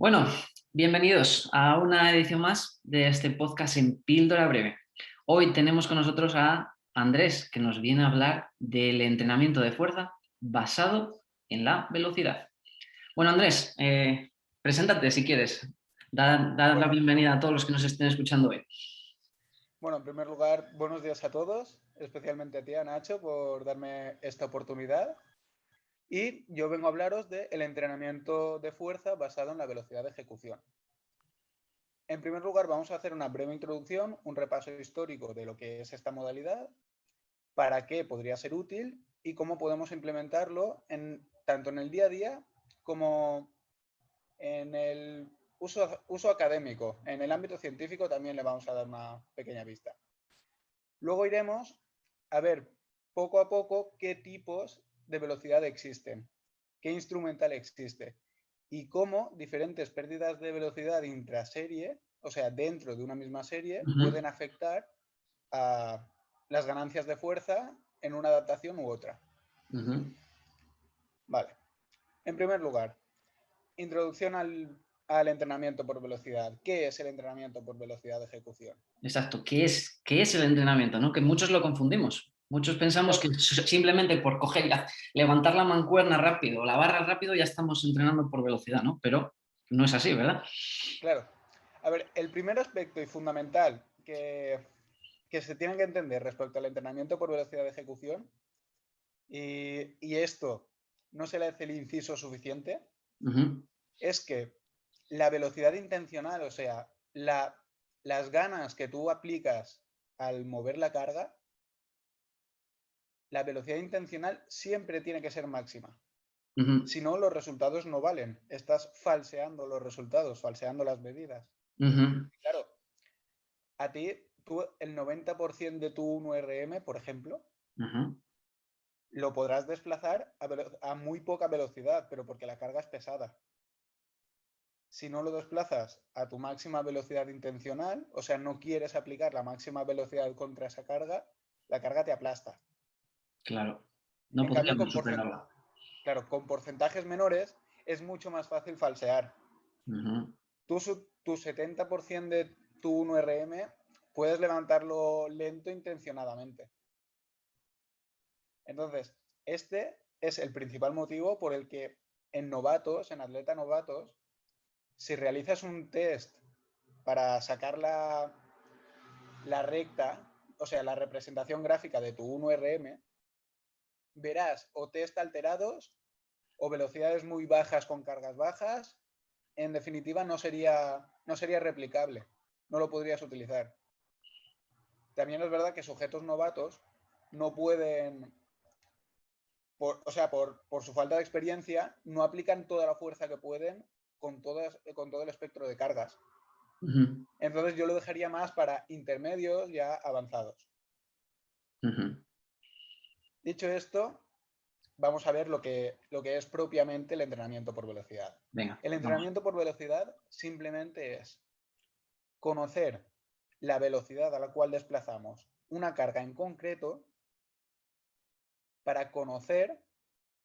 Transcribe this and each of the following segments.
Bueno, bienvenidos a una edición más de este podcast en Píldora Breve. Hoy tenemos con nosotros a Andrés, que nos viene a hablar del entrenamiento de fuerza basado en la velocidad. Bueno, Andrés, preséntate si quieres. Da la Bueno, bienvenida a todos los que nos estén escuchando hoy. bueno, en primer lugar, buenos días a todos, especialmente a ti, a Nacho, por darme esta oportunidad. Y yo vengo a hablaros del entrenamiento de fuerza basado en la velocidad de ejecución. En primer lugar, vamos a hacer una breve introducción, un repaso histórico de lo que es esta modalidad, para qué podría ser útil y cómo podemos implementarlo tanto en el día a día como en el uso académico. En el ámbito científico también le vamos a dar una pequeña vista. Luego iremos a ver poco a poco qué tipos de velocidad existen, qué instrumental existe y cómo diferentes pérdidas de velocidad intraserie, o sea, dentro de una misma serie, pueden afectar a las ganancias de fuerza en una adaptación u otra. Vale. En primer lugar, introducción al entrenamiento por velocidad. ¿Qué es el entrenamiento por velocidad de ejecución? Exacto. ¿Qué es el entrenamiento? ¿No? Que muchos lo confundimos. Muchos pensamos Claro, que simplemente por coger, levantar la mancuerna rápido, la barra rápido, ya estamos entrenando por velocidad, ¿no? Pero no es así, ¿verdad? claro. A ver, el primer aspecto y fundamental que se tiene que entender respecto al entrenamiento por velocidad de ejecución, y esto no se le hace el inciso suficiente, Ujú. es que la velocidad intencional, o sea, las ganas que tú aplicas al mover la carga, la velocidad intencional siempre tiene que ser máxima. Ujú. Si no, los resultados no valen. Estás falseando los resultados, falseando las medidas. Ujú. Claro, a ti, tú el 90% de tu 1RM, por ejemplo, Ujú. lo podrás desplazar a muy poca velocidad, pero porque la carga es pesada. Si no lo desplazas a tu máxima velocidad intencional, o sea, no quieres aplicar la máxima velocidad contra esa carga, la carga te aplasta. Claro. No En cambio, podríamos superarla. claro, con porcentajes menores es mucho más fácil falsear. Ujú. Tu 70% de tu 1RM puedes levantarlo lento intencionadamente. Entonces, este es el principal motivo por el que en novatos, en atletas novatos, si realizas un test para sacar la recta, o sea, la representación gráfica de tu 1RM, verás o test alterados o velocidades muy bajas con cargas bajas. En definitiva, no sería replicable, no lo podrías utilizar. También es verdad que sujetos novatos no pueden, por su falta de experiencia, no aplican toda la fuerza que pueden con todo el espectro de cargas. Ujú. Entonces yo lo dejaría más para intermedios ya avanzados. Ujú. Dicho esto, vamos a ver lo que es propiamente el entrenamiento por velocidad. Venga, El vamos. entrenamiento por velocidad simplemente es conocer la velocidad a la cual desplazamos una carga en concreto para conocer,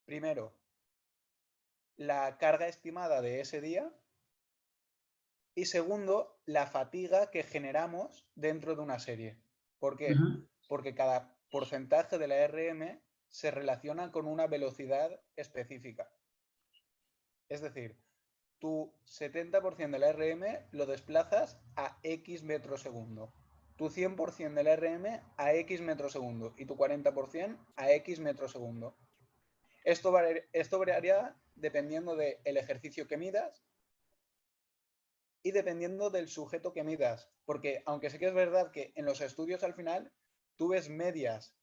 primero, la carga estimada de ese día y segundo, la fatiga que generamos dentro de una serie. ¿Por qué? Ujú. Porque cada porcentaje de la RM se relaciona con una velocidad específica. Es decir, tu 70% de la RM lo desplazas a X metros segundo, tu 100% de la RM a X metros segundo y tu 40% a X metros segundo. Esto variaría dependiendo del ejercicio que midas y dependiendo del sujeto que midas. Porque aunque sí que es verdad que en los estudios al final tú ves medias,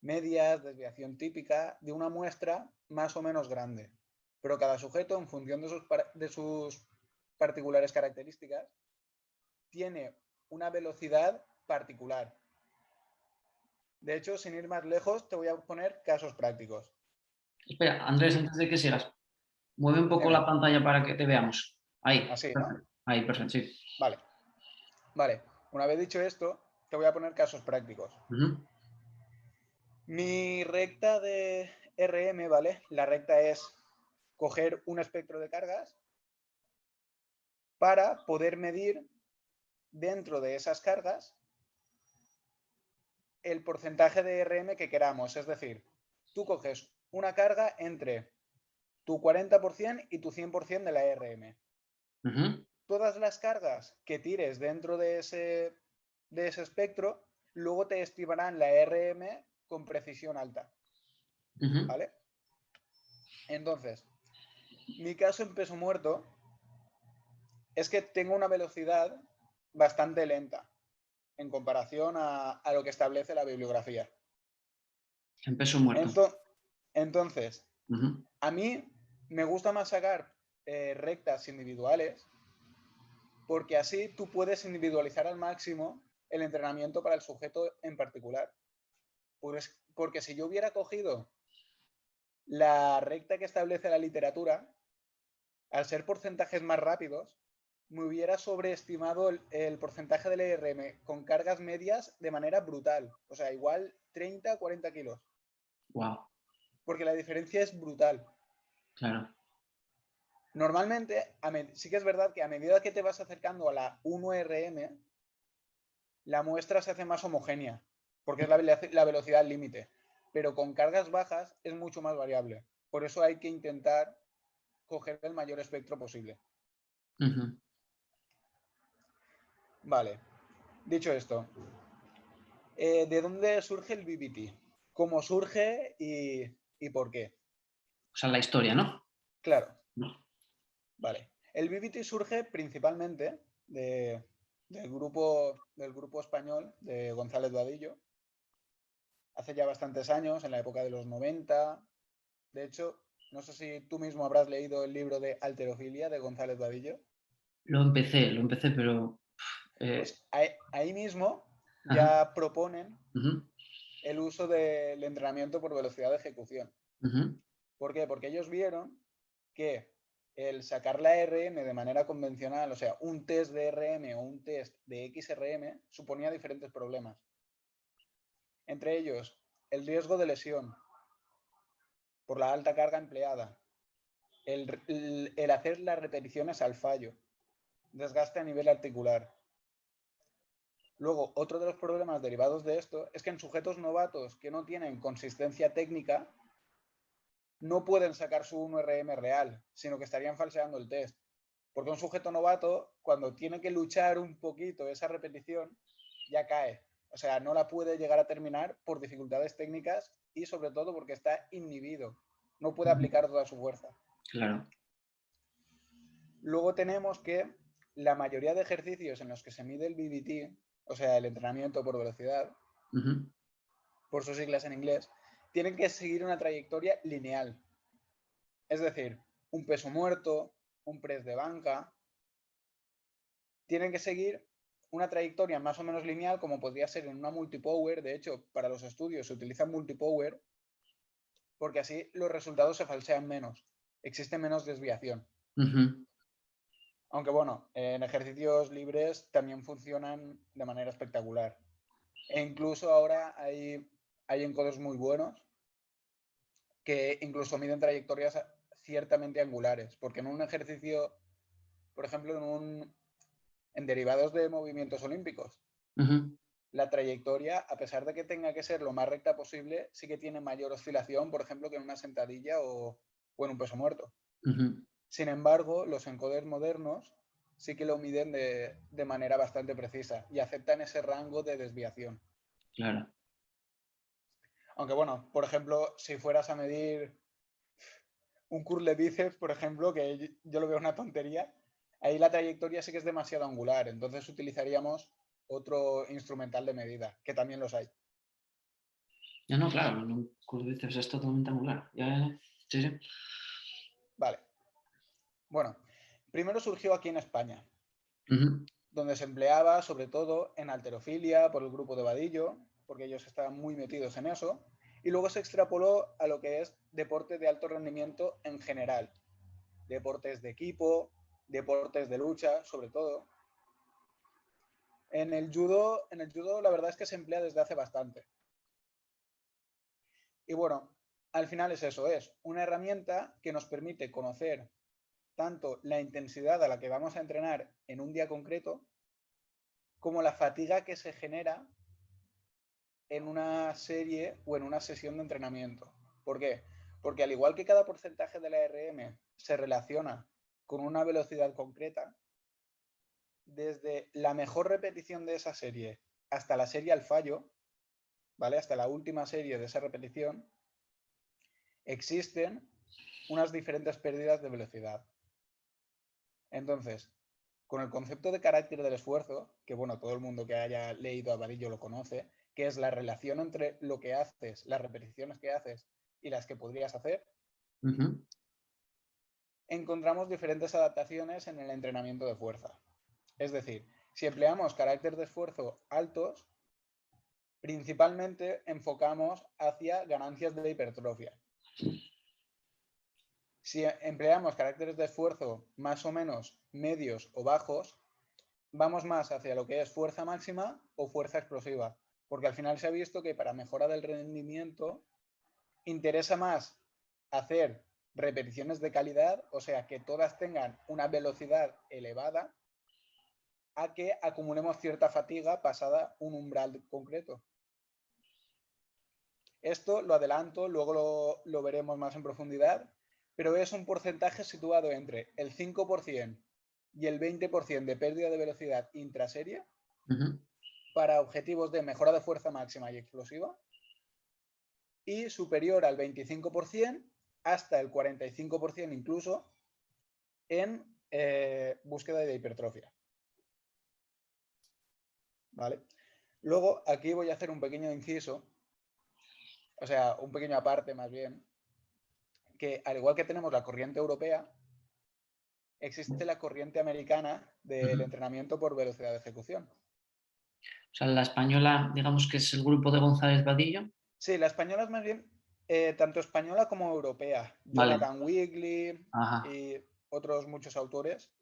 desviación típica de una muestra más o menos grande. Pero cada sujeto, en función de sus particulares características, tiene una velocidad particular. De hecho, sin ir más lejos, te voy a poner casos prácticos. Espera, Andrés, antes de que sigas, mueve un poco Dime, la pantalla para que te veamos. Ahí, así, ¿no? perfecto. Ahí, perfecto, sí. Vale, vale. Una vez dicho esto, te voy a poner casos prácticos. Ujú. Mi recta de RM, ¿vale? La recta es coger un espectro de cargas para poder medir dentro de esas cargas el porcentaje de RM que queramos. Es decir, tú coges una carga entre tu 40% y tu 100% de la RM. Todas las cargas que tires dentro de ese espectro, luego te estimarán la RM con precisión alta. ¿Vale? Entonces, mi caso en peso muerto es que tengo una velocidad bastante lenta en comparación a lo que establece la bibliografía. En peso muerto. Entonces, a mí me gusta más sacar rectas individuales porque así tú puedes individualizar al máximo el entrenamiento para el sujeto en particular. Porque si yo hubiera cogido la recta que establece la literatura, al ser porcentajes más rápidos, me hubiera sobreestimado el porcentaje del ERM con cargas medias de manera brutal. O sea, igual 30 a 40 kilos. Wow. Porque la diferencia es brutal. Claro. Normalmente, sí que es verdad que a medida que te vas acercando a la 1RM, la muestra se hace más homogénea, porque es la velocidad límite. Pero con cargas bajas es mucho más variable. Por eso hay que intentar coger el mayor espectro posible. Vale. Dicho esto, ¿de dónde surge el BBT? ¿Cómo surge y por qué? O sea, la historia, ¿no? Claro. Vale. El BBT surge principalmente del grupo español de González Vadillo. Hace ya bastantes años, en la época de los 90. De hecho, no sé si tú mismo habrás leído el libro de Halterofilia de González Vadillo. Lo empecé, pero... Pues ahí mismo ya proponen el uso del entrenamiento por velocidad de ejecución. ¿Por qué? Porque ellos vieron que el sacar la RM de manera convencional, o sea, un test de RM o un test de XRM, suponía diferentes problemas. Entre ellos, el riesgo de lesión por la alta carga empleada, el hacer las repeticiones al fallo, desgaste a nivel articular. Luego, otro de los problemas derivados de esto es que en sujetos novatos que no tienen consistencia técnica, no pueden sacar su 1RM real, sino que estarían falseando el test. Porque un sujeto novato, cuando tiene que luchar un poquito esa repetición, ya cae. O sea, no la puede llegar a terminar por dificultades técnicas y sobre todo porque está inhibido. No puede aplicar toda su fuerza. Claro. Luego tenemos que la mayoría de ejercicios en los que se mide el BBT, o sea, el entrenamiento por velocidad, por sus siglas en inglés, tienen que seguir una trayectoria lineal. Es decir, un peso muerto, un press de banca, tienen que seguir una trayectoria más o menos lineal como podría ser en una multipower. De hecho, para los estudios se utiliza multipower porque así los resultados se falsean menos, existe menos desviación. Aunque bueno, en ejercicios libres también funcionan de manera espectacular. E incluso ahora hay encoders muy buenos que incluso miden trayectorias ciertamente angulares, porque en un ejercicio, por ejemplo, en derivados de movimientos olímpicos, la trayectoria, a pesar de que tenga que ser lo más recta posible, sí que tiene mayor oscilación, por ejemplo, que en una sentadilla o en un peso muerto. Sin embargo, los encoders modernos sí que lo miden de manera bastante precisa y aceptan ese rango de desviación. Claro. Aunque bueno, por ejemplo, si fueras a medir un curl de bíceps, por ejemplo, que yo lo veo una tontería, ahí la trayectoria sí que es demasiado angular, entonces utilizaríamos otro instrumental de medida, que también los hay. Ya no, claro, un curl de bíceps es totalmente angular. Sí, sí. Vale. Bueno, primero surgió aquí en España, donde se empleaba sobre todo en halterofilia por el grupo de Vadillo, porque ellos estaban muy metidos en eso, y luego se extrapoló a lo que es deporte de alto rendimiento en general, deportes de equipo, deportes de lucha, sobre todo. En el judo la verdad es que se emplea desde hace bastante. Y bueno, al final es eso, es una herramienta que nos permite conocer tanto la intensidad a la que vamos a entrenar en un día concreto, como la fatiga que se genera en una serie o en una sesión de entrenamiento. ¿Por qué? Porque al igual que cada porcentaje de la RM se relaciona con una velocidad concreta, desde la mejor repetición de esa serie hasta la serie al fallo, ¿vale? Hasta la última serie de esa repetición, existen unas diferentes pérdidas de velocidad. Entonces, con el concepto de carácter del esfuerzo, que bueno, todo el mundo que haya leído a Vadillo lo conoce, que es la relación entre lo que haces, las repeticiones que haces y las que podrías hacer, encontramos diferentes adaptaciones en el entrenamiento de fuerza. Es decir, si empleamos carácter de esfuerzo altos, principalmente enfocamos hacia ganancias de hipertrofia. Si empleamos caracteres de esfuerzo más o menos medios o bajos, vamos más hacia lo que es fuerza máxima o fuerza explosiva, porque al final se ha visto que para mejora del rendimiento interesa más hacer repeticiones de calidad, o sea, que todas tengan una velocidad elevada, a que acumulemos cierta fatiga pasada un umbral concreto. Esto lo adelanto, luego lo veremos más en profundidad, pero es un porcentaje situado entre el 5% y el 20% de pérdida de velocidad intraserie para objetivos de mejora de fuerza máxima y explosiva, y superior al 25% hasta el 45% incluso en búsqueda de hipertrofia. ¿Vale? Luego aquí voy a hacer un pequeño inciso, o sea, un pequeño aparte más bien, que al igual que tenemos la corriente europea, existe la corriente americana del entrenamiento por velocidad de ejecución. O sea, la española, digamos que es el grupo de González Vadillo. Sí, la española es más bien tanto española como europea. Vale. Jonathan Wigley Ajá. y otros muchos autores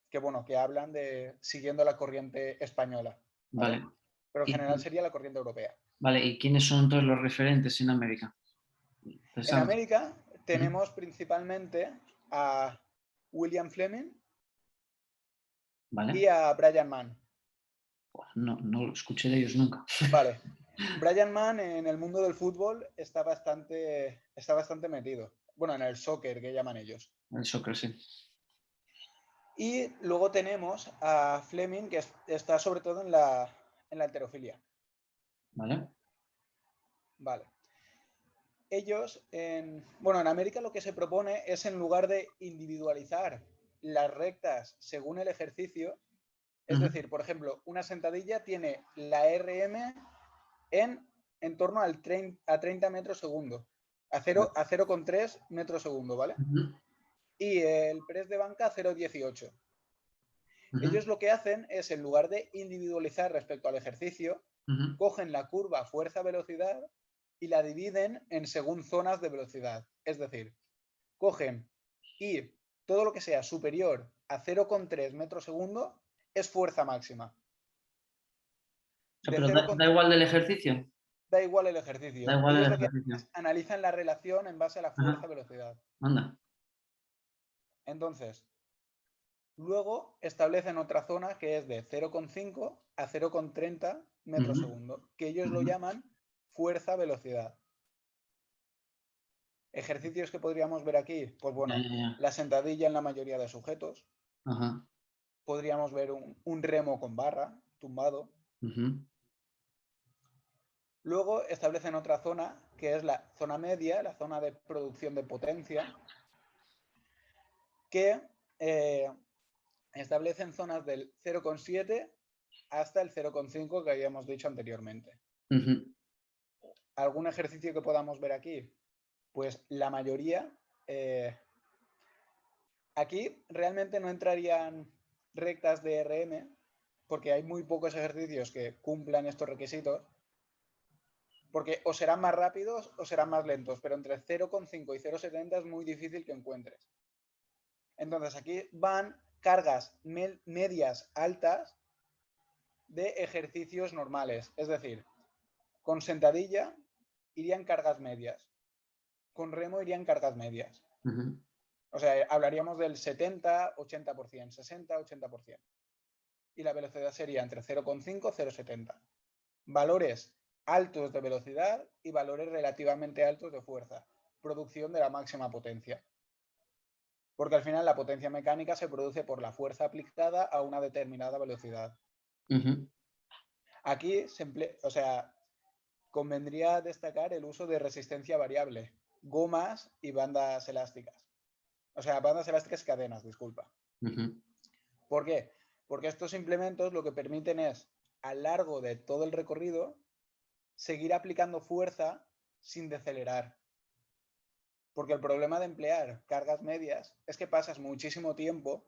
que hablan de siguiendo la corriente española. ¿Vale? Pero en general sería la corriente europea. Vale, ¿y quiénes son todos los referentes en América? En América tenemos principalmente a William Fleming y a Brian Mann. No lo escuché de ellos nunca. Vale. Brian Mann en el mundo del fútbol está bastante metido. Bueno, en el soccer que llaman ellos. El soccer, sí. Y luego tenemos a Fleming, que está sobre todo en la halterofilia. Vale. Vale. Ellos, en América lo que se propone es, en lugar de individualizar las rectas según el ejercicio, es decir, por ejemplo, una sentadilla tiene la RM en torno a 30 metros segundo, a 0,3 metros segundo, ¿vale? Y el press de banca a 0,18. Ellos lo que hacen es, en lugar de individualizar respecto al ejercicio, cogen la curva fuerza-velocidad y la dividen en según zonas de velocidad. Es decir, cogen y todo lo que sea superior a 0,3 metros segundo es fuerza máxima. Pero da igual del ejercicio. Da igual el ejercicio. Da igual Ellos el lo que ejercicio. analizan la relación en base a la fuerza-velocidad. Anda. Entonces, luego establecen otra zona que es de 0,5 a 0,30 metros segundo, que ellos lo llaman fuerza-velocidad. Ejercicios que podríamos ver aquí, pues bueno, la sentadilla en la mayoría de sujetos. Podríamos ver un remo con barra, tumbado. Luego establecen otra zona, que es la zona media, la zona de producción de potencia, que establecen zonas del 0,7 hasta el 0,5 que habíamos dicho anteriormente. ¿Algún ejercicio que podamos ver aquí? Pues la mayoría. Aquí realmente no entrarían rectas de RM, porque hay muy pocos ejercicios que cumplan estos requisitos, porque o serán más rápidos o serán más lentos, pero entre 0,5 y 0,70 es muy difícil que encuentres. Entonces aquí van cargas medias altas de ejercicios normales, es decir, con sentadilla irían cargas medias, con remo irían cargas medias. O sea, hablaríamos del 70-80%, 60-80%. Y la velocidad sería entre 0,5 y 0,70. Valores altos de velocidad y valores relativamente altos de fuerza. Producción de la máxima potencia. Porque al final la potencia mecánica se produce por la fuerza aplicada a una determinada velocidad. Aquí convendría destacar el uso de resistencia variable, gomas y bandas elásticas. O sea, bandas elásticas y cadenas, disculpa. ¿Por qué? Porque estos implementos lo que permiten es, a lo largo de todo el recorrido, seguir aplicando fuerza sin decelerar. Porque el problema de emplear cargas medias es que pasas muchísimo tiempo,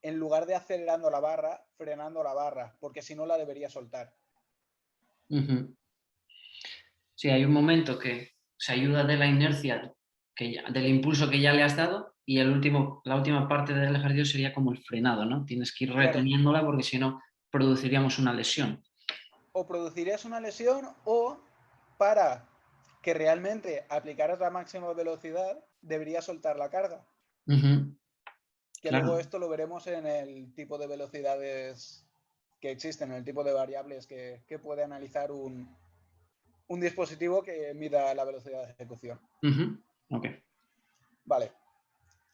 en lugar de acelerando la barra, frenando la barra, porque si no la debería soltar. Sí, hay un momento que se ayuda de la inercia, del impulso que ya le has dado, y la última parte del ejercicio sería como el frenado, ¿no? Tienes que ir reteniéndola porque si no produciríamos una lesión. O producirías una lesión o para que realmente aplicaras la máxima velocidad, deberías soltar la carga. Que claro. luego esto lo veremos en el tipo de velocidades que existen, en el tipo de variables que puede analizar un dispositivo que mida la velocidad de ejecución. Okay. Vale.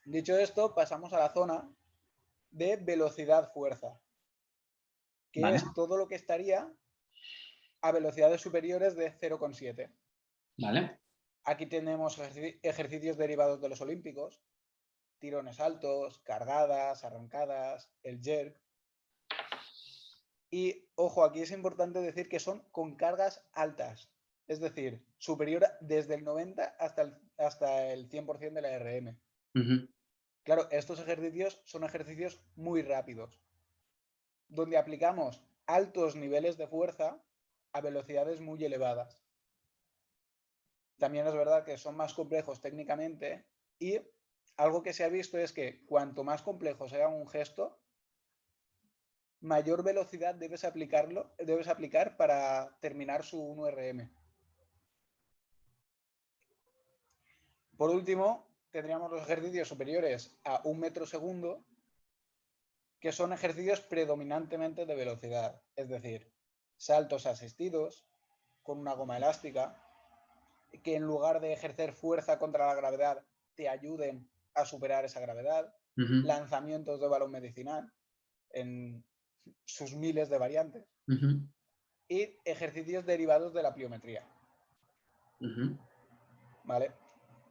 Dicho esto, pasamos a la zona de velocidad-fuerza, que es todo lo que estaría a velocidades superiores de 0,7. Vale. Aquí tenemos ejercicios derivados de los olímpicos, tirones altos, cargadas, arrancadas, el jerk. Y, ojo, aquí es importante decir que son con cargas altas, es decir, superior desde el 90 hasta el 100% de la RM. Claro, estos ejercicios son ejercicios muy rápidos, donde aplicamos altos niveles de fuerza a velocidades muy elevadas. También es verdad que son más complejos técnicamente y algo que se ha visto es que cuanto más complejo sea un gesto, mayor velocidad debes aplicar para terminar su 1RM. Por último, tendríamos los ejercicios superiores a 1 metro segundo, que son ejercicios predominantemente de velocidad, es decir, saltos asistidos con una goma elástica, que en lugar de ejercer fuerza contra la gravedad, te ayuden a superar esa gravedad, lanzamientos de balón medicinal en sus miles de variantes, y ejercicios derivados de la pliometría. ¿Vale?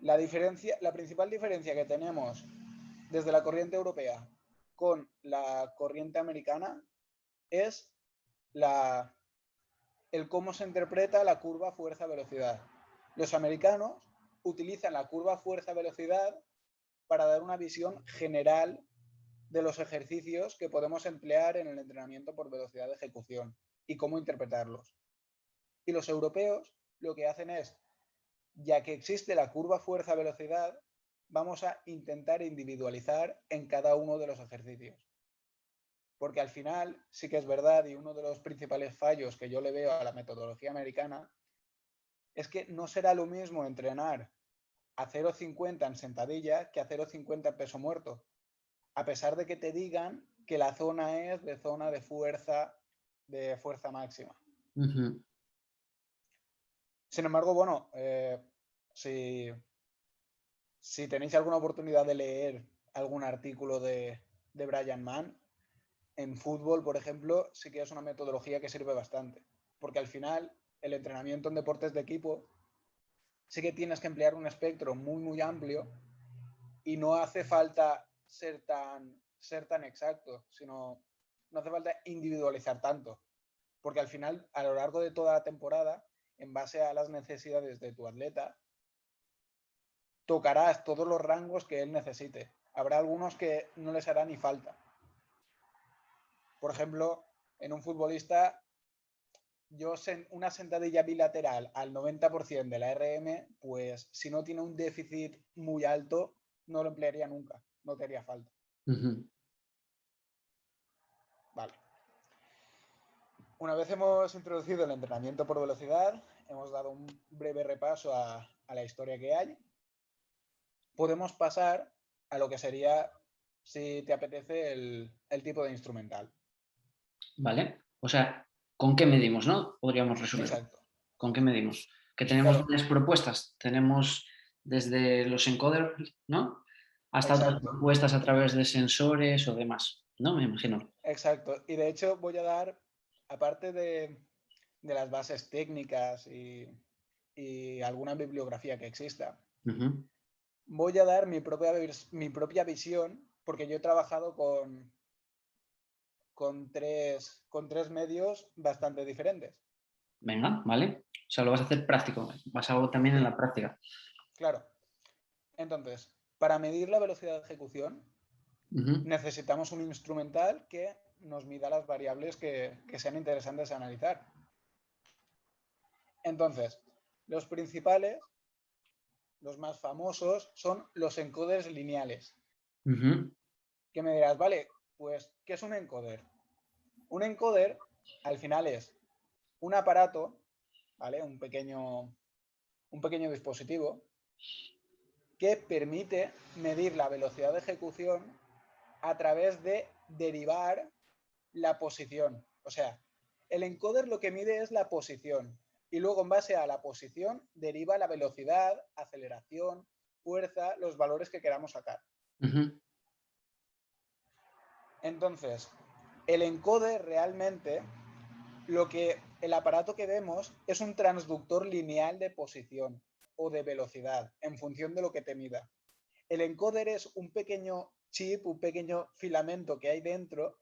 La principal diferencia que tenemos desde la corriente europea con la corriente americana es el cómo se interpreta la curva fuerza-velocidad. Los americanos utilizan la curva fuerza-velocidad para dar una visión general de los ejercicios que podemos emplear en el entrenamiento por velocidad de ejecución y cómo interpretarlos. Y los europeos lo que hacen es, ya que existe la curva fuerza-velocidad, vamos a intentar individualizar en cada uno de los ejercicios. Porque al final sí que es verdad, y uno de los principales fallos que yo le veo a la metodología americana es que no será lo mismo entrenar a 0,50 en sentadilla que a 0,50 en peso muerto, a pesar de que te digan que la zona es de zona de fuerza máxima. Sin embargo, bueno, si tenéis alguna oportunidad de leer algún artículo de Brian Mann, en fútbol, por ejemplo, sí que es una metodología que sirve bastante, porque al final el entrenamiento en deportes de equipo sí que tienes que emplear un espectro muy, muy amplio y no hace falta ser tan exacto, sino no hace falta individualizar tanto, porque al final, a lo largo de toda la temporada, en base a las necesidades de tu atleta, tocarás todos los rangos que él necesite. Habrá algunos que no les hará ni falta. Por ejemplo, en un futbolista, una sentadilla bilateral al 90% de la RM, pues si no tiene un déficit muy alto, no lo emplearía nunca, no te haría falta. Vale. Una vez hemos introducido el entrenamiento por velocidad, hemos dado un breve repaso a la historia que hay. podemos pasar a lo que sería, si te apetece, el tipo de instrumental. ¿Vale? O sea, ¿con qué medimos, no? Podríamos resumirlo. Exacto. ¿Con qué medimos? Que tenemos Claro, varias propuestas. Tenemos desde los encoders, ¿no? Hasta otras exacto, propuestas a través de sensores o demás, ¿no? Me imagino. exacto. Y de hecho voy a dar, aparte de las bases técnicas y alguna bibliografía que exista, Ujú. voy a dar mi propia visión, porque yo he trabajado con tres medios bastante diferentes. Venga, ¿vale? O sea, lo vas a hacer práctico, basado también en Sí, la práctica. claro. Entonces, para medir la velocidad de ejecución, Ujú. necesitamos un instrumental que nos mida las variables que sean interesantes de analizar. Entonces, los principales, los más famosos, son los encoders lineales. Ujú. Que me dirás, vale, pues, ¿qué es un encoder? Un encoder, al final, es un aparato, ¿vale? Un pequeño dispositivo que permite medir la velocidad de ejecución a través de derivar la posición. O sea, el encoder lo que mide es la posición y luego en base a la posición deriva la velocidad, aceleración, fuerza, los valores que queramos sacar. Ujú. Entonces, el encoder realmente el aparato que vemos es un transductor lineal de posición o de velocidad en función de lo que te mida. El encoder es un pequeño chip, un pequeño filamento que hay dentro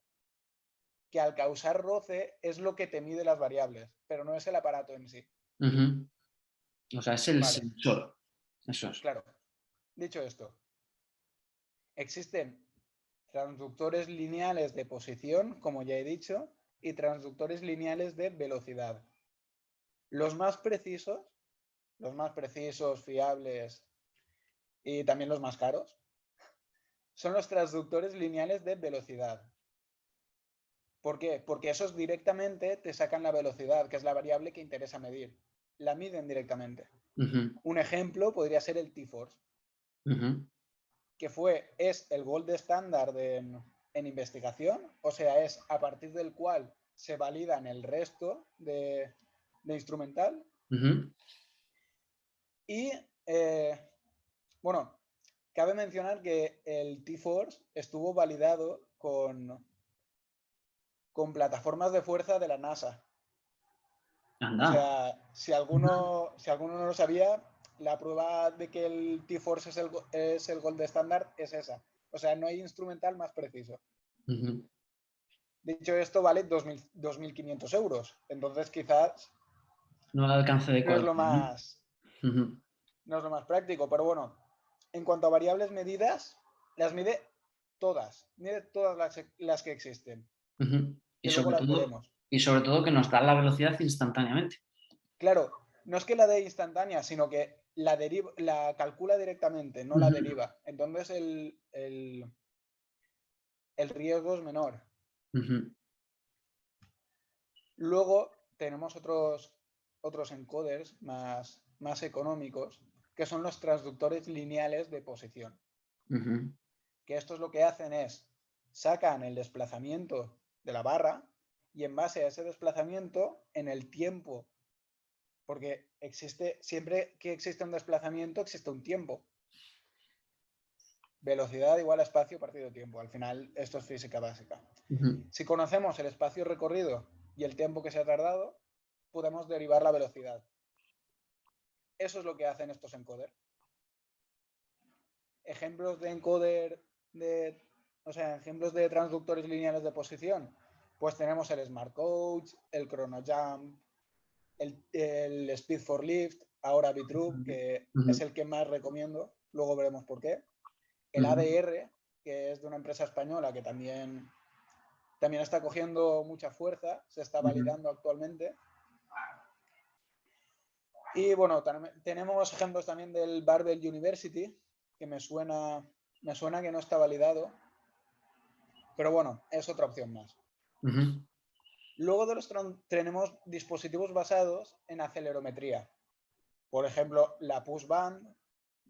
que al causar roce es lo que te mide las variables, pero no es el aparato en sí. Ujú. O sea, es el Vale, sensor. Eso es. claro. Dicho esto, existen transductores lineales de posición, como ya he dicho, y transductores lineales de velocidad. Los más precisos, fiables y también los más caros, son los transductores lineales de velocidad. ¿Por qué? Porque esos directamente te sacan la velocidad, que es la variable que interesa medir. La miden directamente. Ujú. Un ejemplo podría ser el T-Force, Ujú. que es el gold estándar en investigación, o sea, es a partir del cual se validan el resto de instrumental. Ujú. Y, bueno, cabe mencionar que el T-Force estuvo validado con plataformas de fuerza de la NASA. O Anda. sea, si alguno no lo sabía, la prueba de que el T-Force es el gold estándar es esa. O sea, no hay instrumental más preciso. Ujú. Dicho esto, vale 2.500 euros. Entonces, quizás No al alcance de no es cualquiera, lo ¿no? más, Ujú. no es lo más práctico. Pero bueno, en cuanto a variables medidas, las mide todas las que existen, Ujú. que luego las veremos. Y sobre todo que nos da la velocidad instantáneamente. Claro, no es que la dé instantánea, sino que la calcula directamente, no la Ujú. deriva. Entonces el riesgo es menor. Ujú. Luego tenemos otros encoders más económicos, que son los transductores lineales de posición. Ujú. Que estos lo que hacen es sacan el desplazamiento de la barra y en base a ese desplazamiento, en el tiempo, porque siempre que existe un desplazamiento, existe un tiempo. Velocidad igual a espacio partido tiempo. Al final, esto es física básica. Ujú. Si conocemos el espacio recorrido y el tiempo que se ha tardado, podemos derivar la velocidad. Eso es lo que hacen estos encoders. Ejemplos de encoder, ejemplos de transductores lineales de posición, pues tenemos el Smart Coach, el ChronoJump, el Speed for Lift, ahora Bitrup, que es Ujú. el que más recomiendo, luego veremos por qué. El Ujú. ADR, que es de una empresa española que también está cogiendo mucha fuerza, se está Ujú. validando actualmente. Y bueno, tenemos ejemplos también del Barbell University, que me suena que no está validado, pero bueno, es otra opción más. Ujú. Luego tenemos dispositivos basados en acelerometría. Por ejemplo, la Push Band,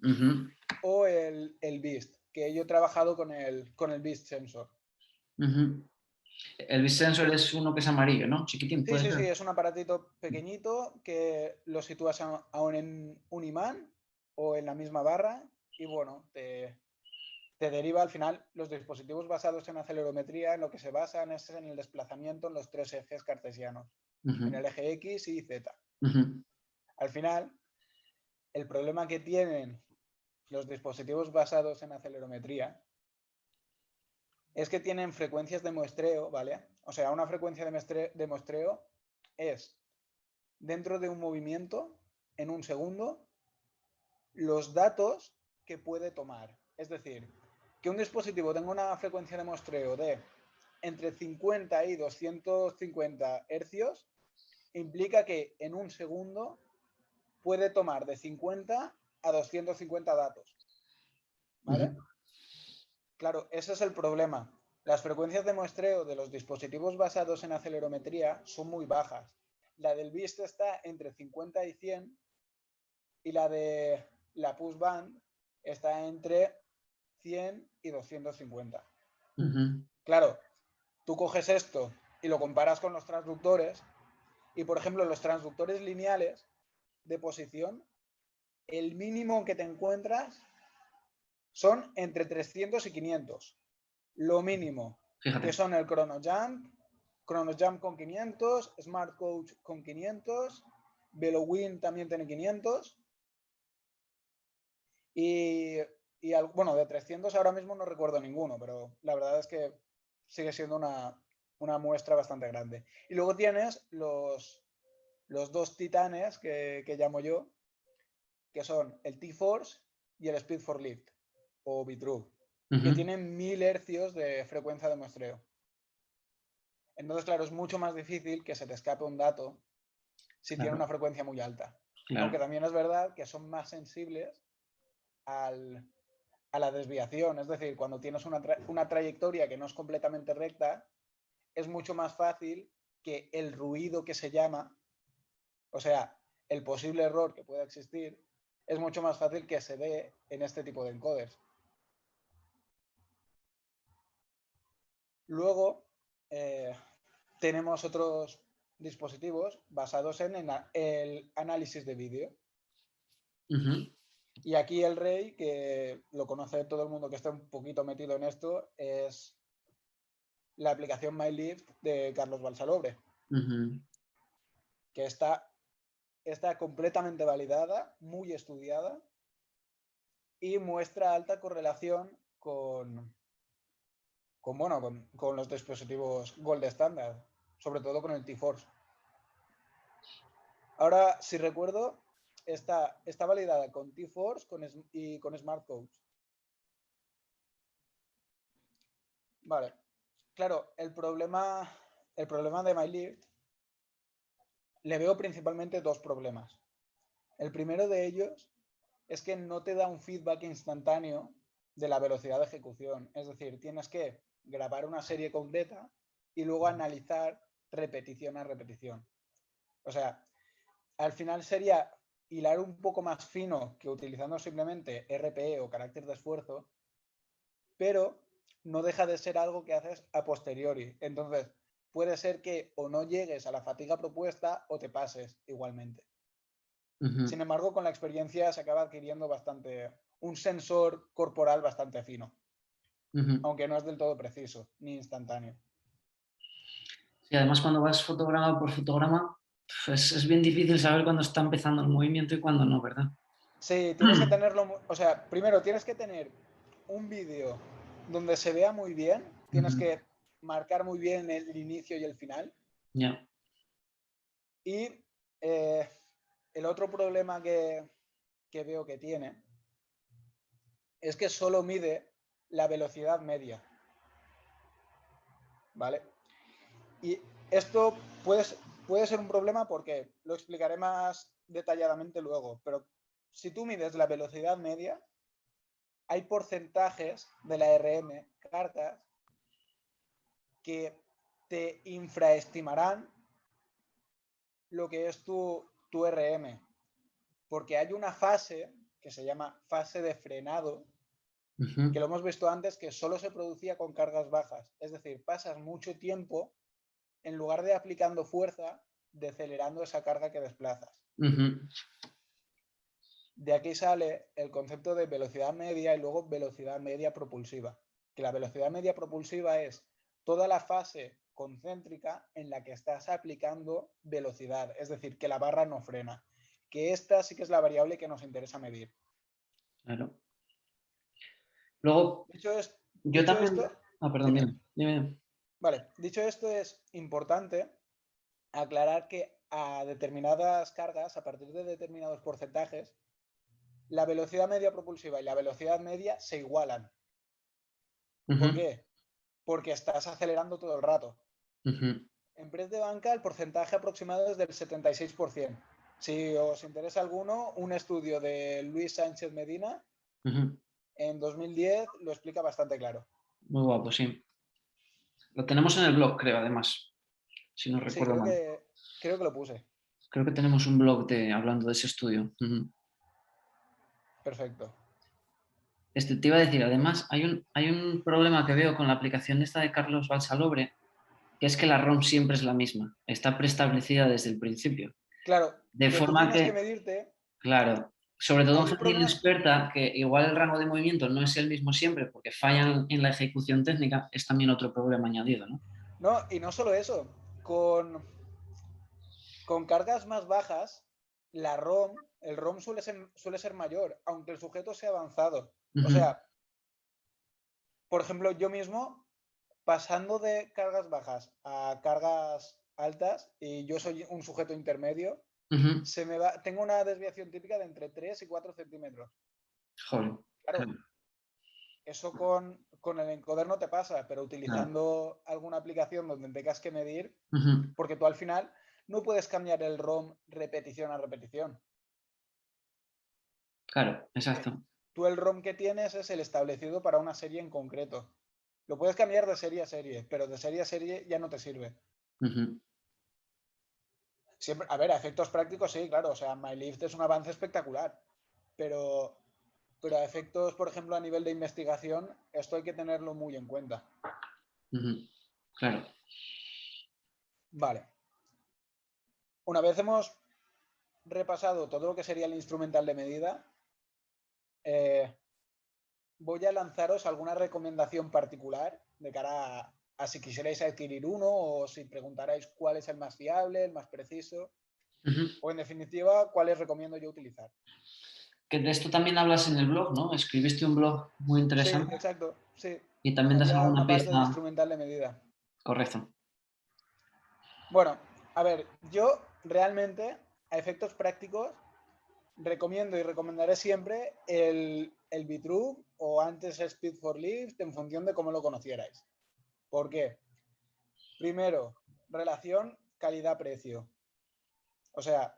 Ujú. o el Beast, que yo he trabajado con el Beast Sensor. Ujú. El Bisensor es uno que es amarillo, ¿no? Chiquitín, Sí, puede sí, ser. sí, es un aparatito pequeñito que lo sitúas en un imán o en la misma barra y bueno, te deriva al final. Los dispositivos basados en acelerometría en lo que se basan es en el desplazamiento en los tres ejes cartesianos, en Ujú. el eje X y Z. Ujú. Al final, el problema que tienen los dispositivos basados en acelerometría es que tienen frecuencias de muestreo, ¿vale? O sea, una frecuencia de muestreo es dentro de un movimiento, en un segundo, los datos que puede tomar. Es decir, que un dispositivo tenga una frecuencia de muestreo de entre 50 y 250 hercios implica que en un segundo puede tomar de 50 a 250 datos. ¿Vale? Ujú. Claro, ese es el problema. Las frecuencias de muestreo de los dispositivos basados en acelerometría son muy bajas. La del BIST está entre 50 y 100 y la de la push band está entre 100 y 250. Ujú. Claro, tú coges esto y lo comparas con los transductores y, por ejemplo, los transductores lineales de posición, el mínimo que te encuentras son entre 300 y 500. Lo mínimo, que Fíjate. son el Chrono Jump con 500, Smart Coach con 500, VeloWin también tiene 500 y bueno, de 300 ahora mismo no recuerdo ninguno, pero la verdad es que sigue siendo una muestra bastante grande. Y luego tienes los dos titanes que llamo yo, que son el T-Force y el Speed for Lift, o Bitrue, que Ujú. tienen 1000 hercios de frecuencia de muestreo. Entonces, claro, es mucho más difícil que se te escape un dato si tiene Claro, una frecuencia muy alta. Aunque claro. también es verdad que son más sensibles al, a la desviación. Es decir, cuando tienes una trayectoria que no es completamente recta, es mucho más fácil que el ruido que se llama, o sea, el posible error que pueda existir, es mucho más fácil que se dé en este tipo de encoders. Luego, tenemos otros dispositivos basados en el análisis de vídeo. Ujú. Y aquí el rey, que lo conoce todo el mundo que está un poquito metido en esto, es la aplicación MyLift de Carlos Balsalobre, Ujú. que está completamente validada, muy estudiada y muestra alta correlación con los dispositivos Gold Standard, sobre todo con el T-Force. Ahora, si recuerdo, está validada con T-Force y con Smart Coach. Vale. Claro, el problema de MyLift le veo principalmente dos problemas. El primero de ellos es que no te da un feedback instantáneo de la velocidad de ejecución. Es decir, tienes que grabar una serie completa y luego analizar repetición a repetición. O sea, al final sería hilar un poco más fino que utilizando simplemente RPE o carácter de esfuerzo, pero no deja de ser algo que haces a posteriori. Entonces, puede ser que o no llegues a la fatiga propuesta o te pases igualmente. Ujú. Sin embargo, con la experiencia se acaba adquiriendo un sensor corporal bastante fino, Ujú. aunque no es del todo preciso ni instantáneo. Y además cuando vas fotograma por fotograma, es bien difícil saber cuándo está empezando el movimiento y cuándo no, ¿verdad? Sí, tienes que tenerlo, o sea, primero tienes que tener un vídeo donde se vea muy bien, tienes Ujú. que marcar muy bien el inicio y el final. Ya. Y eh, el otro problema que veo que tiene es que solo mide la velocidad media, ¿vale? Y esto puede ser un problema porque lo explicaré más detalladamente luego, pero si tú mides la velocidad media, hay porcentajes de la RM, cartas, que te infraestimarán lo que es tu RM, porque hay una fase, que se llama fase de frenado, Ujú, que lo hemos visto antes, que solo se producía con cargas bajas. Es decir, pasas mucho tiempo, en lugar de aplicando fuerza, decelerando esa carga que desplazas. ujú. De aquí sale el concepto de velocidad media y luego velocidad media propulsiva. Que la velocidad media propulsiva es toda la fase concéntrica en la que estás aplicando velocidad, es decir, que la barra no frena. Que esta sí que es la variable que nos interesa medir. Claro. Luego, yo Dicho también... esto, Ah, perdón, dime. dime. Vale, dicho esto, es importante aclarar que a determinadas cargas, a partir de determinados porcentajes, la velocidad media propulsiva y la velocidad media se igualan. ¿Por Ujú, qué? Porque estás acelerando todo el rato. ujú, En press de banca el porcentaje aproximado es del 76%. Si os interesa alguno, un estudio de Luis Sánchez Medina ujú. en 2010 lo explica bastante claro. Muy guapo, sí. Lo tenemos en el blog, creo, además, si no Sí, recuerdo mal. creo que lo puse. Creo que tenemos un blog hablando de ese estudio. Ujú. Perfecto. Te iba a decir, además, hay un problema que veo con la aplicación esta de Carlos Balsalobre, que es que la ROM siempre es la misma, está preestablecida desde el principio. Claro, De que tú forma tienes que que, medirte. claro, sobre todo en Ahí el gente problema. inexperta, que igual el rango de movimiento no es el mismo siempre porque fallan en la ejecución técnica, es también otro problema añadido, ¿no? No, y no solo eso. Con, con cargas más bajas, el ROM suele ser mayor, aunque el sujeto sea avanzado. O Ujú, sea, por ejemplo, yo mismo, pasando de cargas bajas a cargas altas, y yo soy un sujeto intermedio, ujú. tengo una desviación típica de entre 3 y 4 centímetros. Joder, Claro, claro, eso con el encoder no te pasa, pero claro. utilizando alguna aplicación donde tengas que medir, Ujú, porque tú al final no puedes cambiar el ROM repetición a repetición. claro, Porque exacto. tú el ROM que tienes es el establecido para una serie en concreto. Lo puedes cambiar de serie a serie, pero de serie a serie ya no te sirve. Ujú, Siempre, a ver, a efectos prácticos sí, claro. O sea, MyLift es un avance espectacular. Pero, pero a efectos, por ejemplo, a nivel de investigación, esto hay que tenerlo muy en cuenta. ujú. Claro. Vale. Una vez hemos repasado todo lo que sería el instrumental de medida, eh, voy a lanzaros alguna recomendación particular de cara a si quisierais adquirir uno o si preguntarais cuál es el más fiable, el más preciso, Ujú. o en definitiva, cuáles recomiendo yo utilizar. Que de esto también hablas en el blog, ¿no? Escribiste un blog muy Sí, interesante exacto, sí. y también das Había alguna una parte de pieza. instrumental de medida. Correcto. Bueno, a ver, yo realmente, a efectos prácticos, recomiendo y recomendaré siempre el Bitrug o antes Speed for Lift en función de cómo lo conocierais. ¿Por qué? Primero, relación calidad-precio. O sea,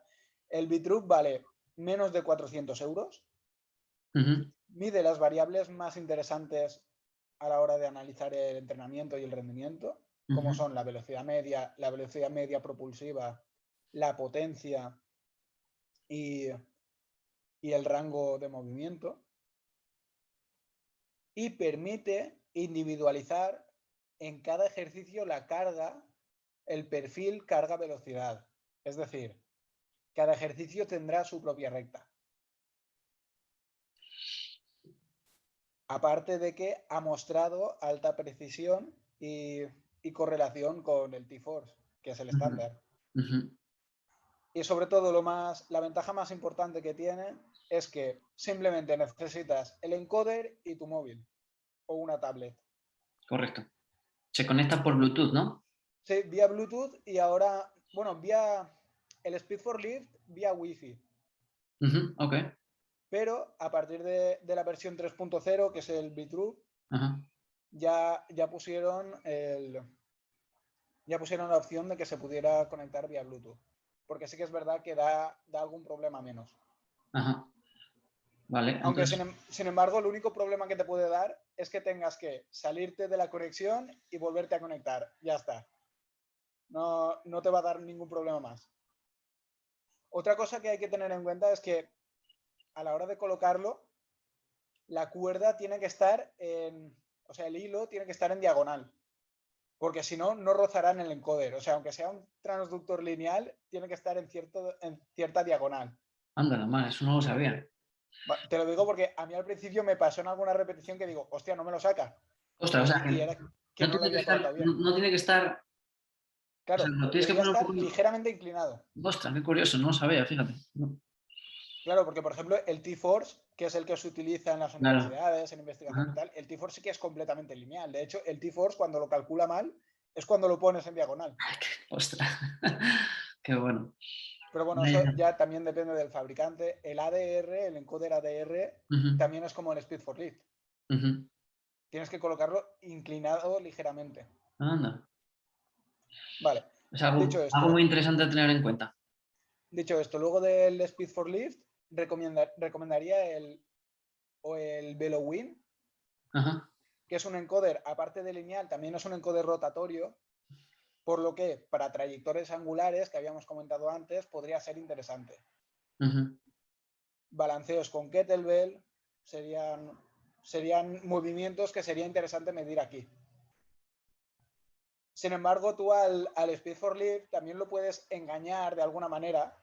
el Bitrug vale menos de 400 euros, Ujú, mide las variables más interesantes a la hora de analizar el entrenamiento y el rendimiento, como ujú, son la velocidad media propulsiva, la potencia y, y el rango de movimiento, y permite individualizar en cada ejercicio la carga, el perfil carga-velocidad. Es decir, cada ejercicio tendrá su propia recta. Aparte de que ha mostrado alta precisión y correlación con el T-Force, que es el ujú, estándar. ujú. Y sobre todo la ventaja más importante que tiene es que simplemente necesitas el encoder y tu móvil o una tablet. Correcto. Se conecta por Bluetooth, ¿no? Sí, vía Bluetooth y ahora, bueno, vía el Speed for Lift, vía Wi-Fi. Ujú, ok. Pero a partir de la versión 3.0, que es el Bitrue, Ajá, ya pusieron la opción de que se pudiera conectar vía Bluetooth. Porque sí que es verdad que da algún problema menos. ajá. Vale, Aunque entonces, sin embargo, el único problema que te puede dar es que tengas que salirte de la conexión y volverte a conectar. Ya está. No te va a dar ningún problema más. Otra cosa que hay que tener en cuenta es que a la hora de colocarlo, la cuerda tiene que estar o sea, el hilo tiene que estar en diagonal, porque si no, no rozará en el encoder. O sea, aunque sea un transductor lineal, tiene que estar en cierta diagonal. Ándala, mal, eso no lo sabía. Te lo digo porque a mí al principio me pasó en alguna repetición que digo, hostia, no me lo saca. Ostras, o sea, Y era que no no lo tiene que había estar, colocado no, bien. no tiene que estar, o sea, Claro, lo tienes que debería poner un estar poco. ligeramente inclinado. Ostras, qué curioso, no lo sabía, fíjate. Claro, porque por ejemplo el T-Force, que es el que se utiliza en las Claro. universidades, en investigación y Ajá. tal, el T-Force sí que es completamente lineal. De hecho, el T-Force cuando lo calcula mal es cuando lo pones en diagonal. Ostras, qué bueno. Pero bueno, eso Venga. ya también depende del fabricante. El ADR, el encoder ADR, Ujú, también es como el Speed for Lift. ujú. Tienes que colocarlo inclinado ligeramente. Anda. Vale. Es Dicho algo muy esto, interesante a tener en cuenta. luego del Speed for Lift, recomendaría el VeloWin, Ajá. que es un encoder, aparte de lineal, también es un encoder rotatorio, por lo que para trayectorias angulares, que habíamos comentado antes, podría ser interesante. Ujú. Balanceos con kettlebell serían movimientos que sería interesante medir aquí. Sin embargo, tú al Speed for Lift también lo puedes engañar de alguna manera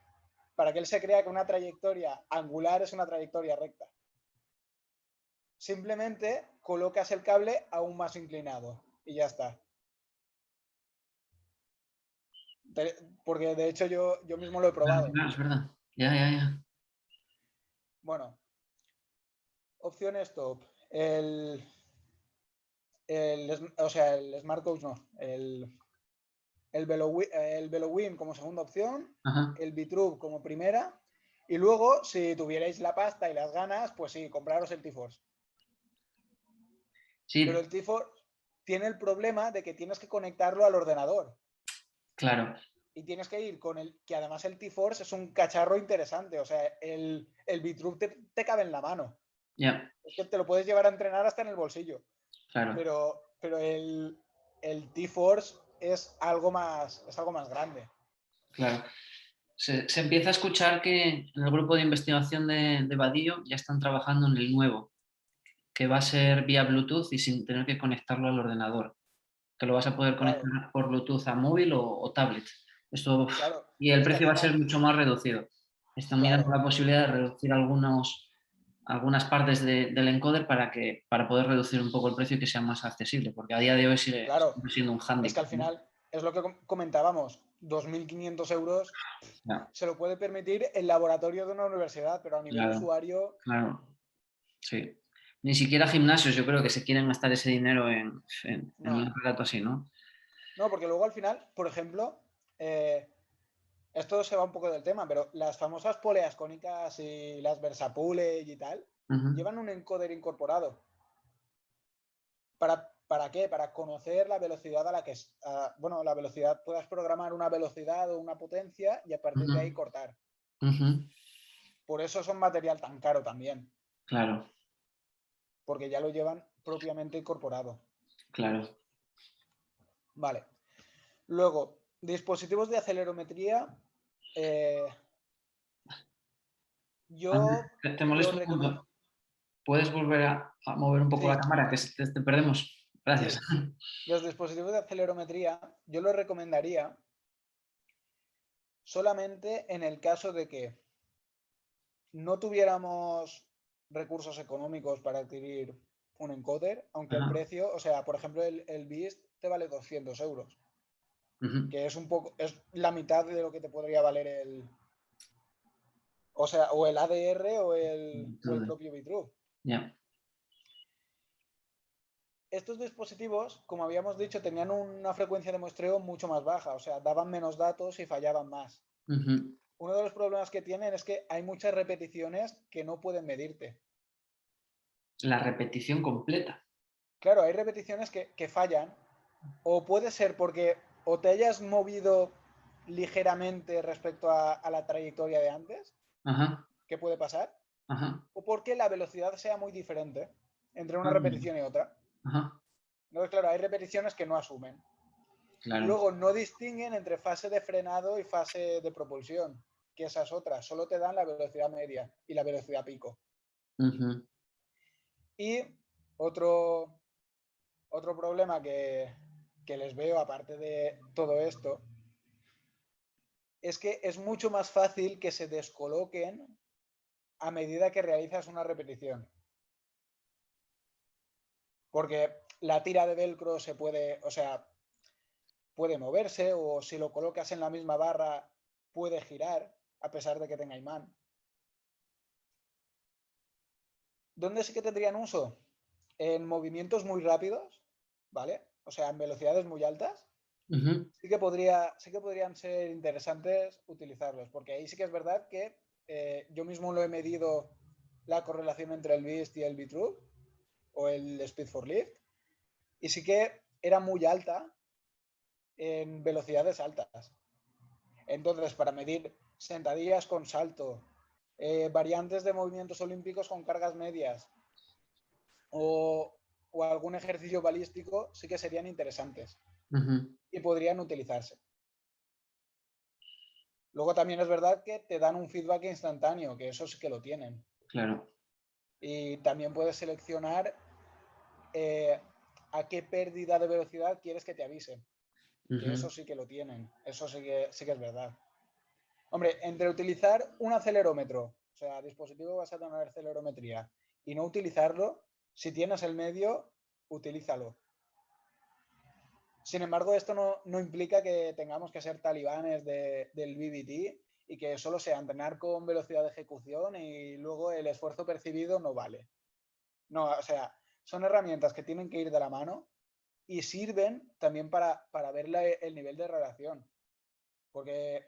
para que él se crea que una trayectoria angular es una trayectoria recta. Simplemente colocas el cable aún más inclinado y ya está. Porque de hecho yo mismo lo he Claro, probado. claro, es verdad. Ya, ya, ya. Bueno, opciones top. O sea, el Smart Coach no. El VeloWin como segunda opción. Ajá. El Bitrub como primera. Y luego, si tuvierais la pasta y las ganas, pues sí, compraros el T-Force. Pero Sí, el T-Force tiene el problema de que tienes que conectarlo al ordenador. claro. Y tienes que ir con que además el T-Force es un cacharro interesante. O sea, el Bitrub te cabe en la mano. Ya, Es que te lo puedes llevar a entrenar hasta en el bolsillo. claro, Pero el T-Force es algo más grande. claro. Se empieza a escuchar que en el grupo de investigación de Vadillo ya están trabajando en el nuevo, que va a ser vía Bluetooth y sin tener que conectarlo al ordenador, que lo vas a poder Claro, conectar por Bluetooth a móvil o tablet. Esto, claro. y el Es que al precio va a ser final, mucho más reducido. Están mirando claro, la posibilidad de reducir algunas partes del encoder para poder reducir un poco el precio y que sea más accesible, porque a día de hoy sigue claro. siendo un Es que hándicap, al ¿no? final es lo que comentábamos. 2.500 euros Ya, se lo puede permitir el laboratorio de una universidad, pero a nivel claro, usuario, claro, sí. Ni siquiera gimnasios yo creo que se quieren gastar ese dinero en un no. aparato así, ¿no? No, porque luego al final, por ejemplo, eh, esto se va un poco del tema, pero las famosas poleas cónicas y las Versapule y tal, Ujú, llevan un encoder incorporado. ¿Para qué? Para conocer la velocidad a la que bueno, la velocidad, puedas programar una velocidad o una potencia y a partir ujú, de ahí cortar. ujú, Por eso son material tan caro también, claro, porque ya lo llevan propiamente incorporado. claro. Vale. Luego, dispositivos de acelerometría. eh, Andrés, yo te lo molesto un recomiendo. punto. ¿Puedes volver a mover un poco la Sí, cámara? Que te perdemos. Gracias. sí. Los dispositivos de acelerometría yo los recomendaría solamente en el caso de que no tuviéramos recursos económicos para adquirir un encoder, aunque el Ajá, precio, o sea, por ejemplo, el Beast te vale 200 euros, ujú, que es la mitad de lo que te podría valer o sea, o el ADR o el todo, propio Bitrue. ya. Estos dispositivos, como habíamos dicho, tenían una frecuencia de muestreo mucho más baja, o sea, daban menos datos y fallaban más. Ujú. Uno de los problemas que tienen es que hay muchas repeticiones que no pueden medirte. La repetición completa. Claro, hay repeticiones que fallan, o puede ser porque o te hayas movido ligeramente respecto a la trayectoria de antes, Ajá, ¿qué puede pasar? ajá. O porque la velocidad sea muy diferente entre una Ah, repetición y otra. ajá, Entonces, claro, hay repeticiones que no asumen. claro. Luego, no distinguen entre fase de frenado y fase de propulsión. que esas otras solo te dan la velocidad media y la velocidad pico. Y otro problema que les veo, aparte de todo esto, es que es mucho más fácil que se descoloquen a medida que realizas una repetición. Porque la tira de velcro se puede, o sea, puede moverse, o si lo colocas en la misma barra puede girar a pesar de que tenga imán. ¿Dónde sí que tendrían uso? En movimientos muy rápidos, ¿vale? O sea, en velocidades muy altas. Sí que podrían ser interesantes utilizarlos, porque ahí sí que es verdad que yo mismo lo he medido, la correlación entre el Beast y el Beatrue, o el Speed for Lift, y sí que era muy alta en velocidades altas. Entonces, para medir sentadillas con salto, variantes de movimientos olímpicos con cargas medias, o algún ejercicio balístico, sí que serían interesantes y podrían utilizarse. Luego también es verdad que te dan un feedback instantáneo, que eso sí que lo tienen. Claro. Y también puedes seleccionar a qué pérdida de velocidad quieres que te avisen. Que eso sí que lo tienen. Eso sí que es verdad. Hombre, entre utilizar un acelerómetro, o sea, dispositivo basado en acelerometría, y no utilizarlo, si tienes el medio, utilízalo. Sin embargo, esto no implica que tengamos que ser talibanes del BBT y que solo sea entrenar con velocidad de ejecución y luego el esfuerzo percibido no vale. No, o sea, son herramientas que tienen que ir de la mano y sirven también para ver el nivel de relación. Porque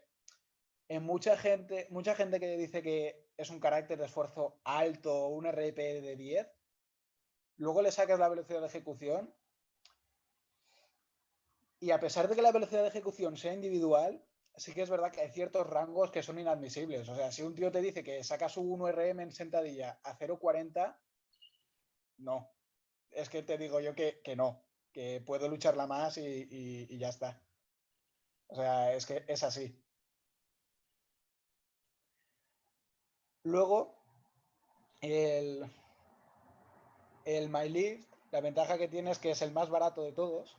en mucha gente que dice que es un carácter de esfuerzo alto, un RP de 10, luego le sacas la velocidad de ejecución y a pesar de que la velocidad de ejecución sea individual, sí que es verdad que hay ciertos rangos que son inadmisibles. O sea, si un tío te dice que saca su 1RM en sentadilla a 0,40, no. Es que te digo yo que no, que puedo lucharla más y ya está. O sea, es que es así. Luego, el MyLift, la ventaja que tiene es que es el más barato de todos.